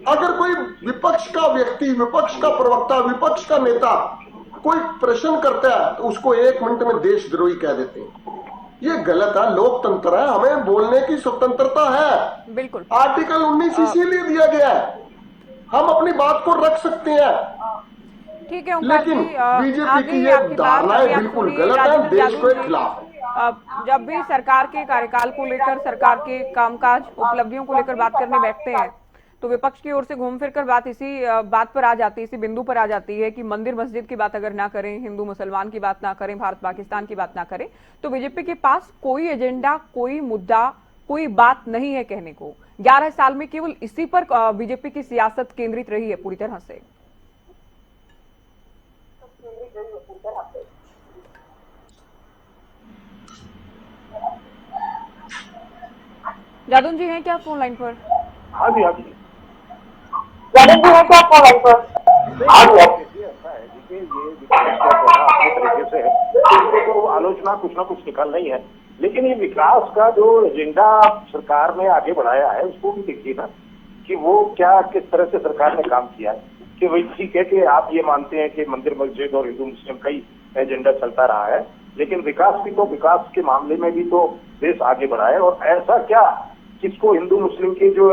अगर कोई विपक्ष का व्यक्ति, विपक्ष का प्रवक्ता, विपक्ष का नेता कोई प्रश्न करता है तो उसको 1 मिनट में देशद्रोही कह देते हैं। ये गलत है। लोकतंत्र है, हमें बोलने की स्वतंत्रता है। बिल्कुल। आर्टिकल 19 इसीलिए दिया गया है, हम अपनी बात को रख सकते हैं। ठीक है ओंकार जी, लेकिन बीजेपी आगे की ये आपकी बात धारणाएं अभी आप बिल्कुल सुनिए, गलत है, राजेंद्र देश यादव के जी। खिलाफ है। जब भी सरकार के कार्यकाल को लेकर, सरकार के कामकाज, उपलब्धियों को लेकर बात करने बैठते हैं तो विपक्ष की ओर से घूम फिर कर बात इसी बात पर आ जाती है, इसी बिंदु पर आ जाती है कि मंदिर मस्जिद की बात अगर ना करें, हिंदू मुसलमान की बात ना करें, भारत पाकिस्तान की बात ना करें, तो बीजेपी के पास कोई एजेंडा, कोई मुद्दा, कोई बात नहीं है कहने को। 11 साल में केवल इसी पर बीजेपी की सियासत केंद्रित रही है पूरी तरह से। जादव जी हैं क्या फोन लाइन पर? हाँ जी, हाँ जी, जादव जी है क्या फोन लाइन पर? हाँ जी। देखिए ऐसा है, देखिए ये विकास का पौधा अपने तरीके से है, तो इसको आलोचना कुछ ना कुछ निकल रही है, लेकिन ये विकास का जो एजेंडा सरकार ने आगे बढ़ाया है उसको भी देखिए ना कि वो क्या, किस तरह से सरकार ने काम किया है। कि वही ठीक है कि आप ये मानते हैं कि मंदिर मस्जिद और हिंदू मुस्लिम का ही एजेंडा चलता रहा है, लेकिन विकास भी तो, विकास के मामले में भी तो देश आगे बढ़ा है। और ऐसा क्या किसको हिंदू मुस्लिम की जो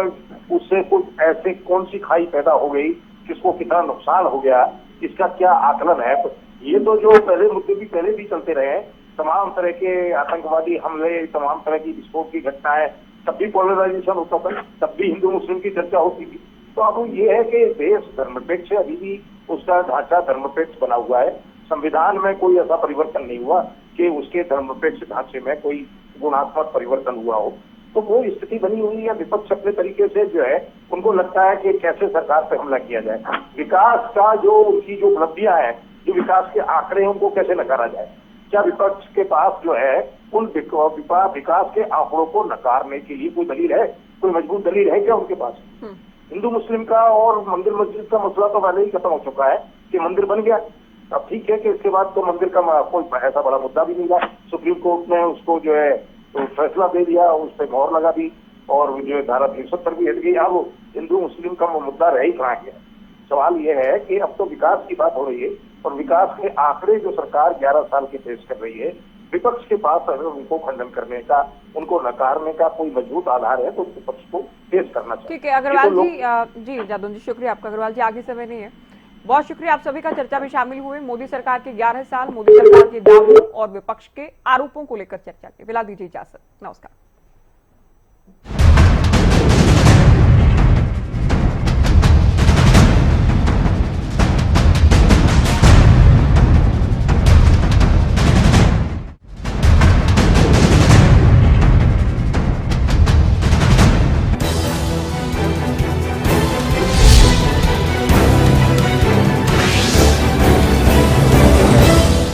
उससे कुछ ऐसे कौन सी खाई पैदा हो गई, किसको कितना नुकसान हो गया, इसका क्या आकलन है? तो ये तो जो पहले मुद्दे भी पहले भी चलते रहे हैं, तमाम तरह के आतंकवादी हमले, तमाम तरह की विस्फोट की घटनाएं, तब भी पोलराइजेशन होता था, तब भी हिंदू मुस्लिम की चर्चा होती थी। तो अब ये है कि देश धर्मनिरपेक्ष है, अभी भी उसका ढांचा धर्मनिरपेक्ष बना हुआ है। संविधान में कोई ऐसा परिवर्तन नहीं हुआ कि उसके धर्मनिरपेक्ष ढांचे में कोई गुणात्मक परिवर्तन हुआ हो। तो वो स्थिति बनी हुई है। विपक्ष अपने तरीके से जो है, उनको लगता है कि कैसे सरकार पे हमला किया जाए, विकास का जो उनकी जो उपलब्धियां हैं, जो विकास के आंकड़े हैं, उनको कैसे नकारा जाए। क्या विपक्ष के पास जो है उन विकास के आंकड़ों को नकारने के लिए कोई दलील है, कोई मजबूत दलील है क्या उनके पास? हिंदू मुस्लिम का और मंदिर मस्जिद का मसला तो पहले ही खत्म हो चुका है कि मंदिर बन गया। अब ठीक है कि इसके बाद तो मंदिर का कोई ऐसा बड़ा मुद्दा भी नहीं रहा। सुप्रीम कोर्ट ने उसको जो है तो फैसला दे दिया, उस पर मोहर लगा दी और जो है धारा 370 भी हट गई। अब हिंदू मुस्लिम का मुद्दा रह ही कहाँ गया। सवाल यह है कि अब तो विकास की बात हो रही है और विकास के आंकड़े जो सरकार 11 साल के पेश कर रही है, विपक्ष के पास अगर उनको खंडन करने का, उनको नकारने का कोई मजबूत आधार है तो विपक्ष को पेश करना चाहिए। ठीक है अग्रवाल जी, जादव जी शुक्रिया आपका। अग्रवाल जी आगे समय नहीं है, बहुत शुक्रिया आप सभी का चर्चा में शामिल हुए। मोदी सरकार के 11 साल, मोदी सरकार के दावों और विपक्ष के आरोपों को लेकर चर्चा की। फिलहाल दीजिए इजाजत, नमस्कार।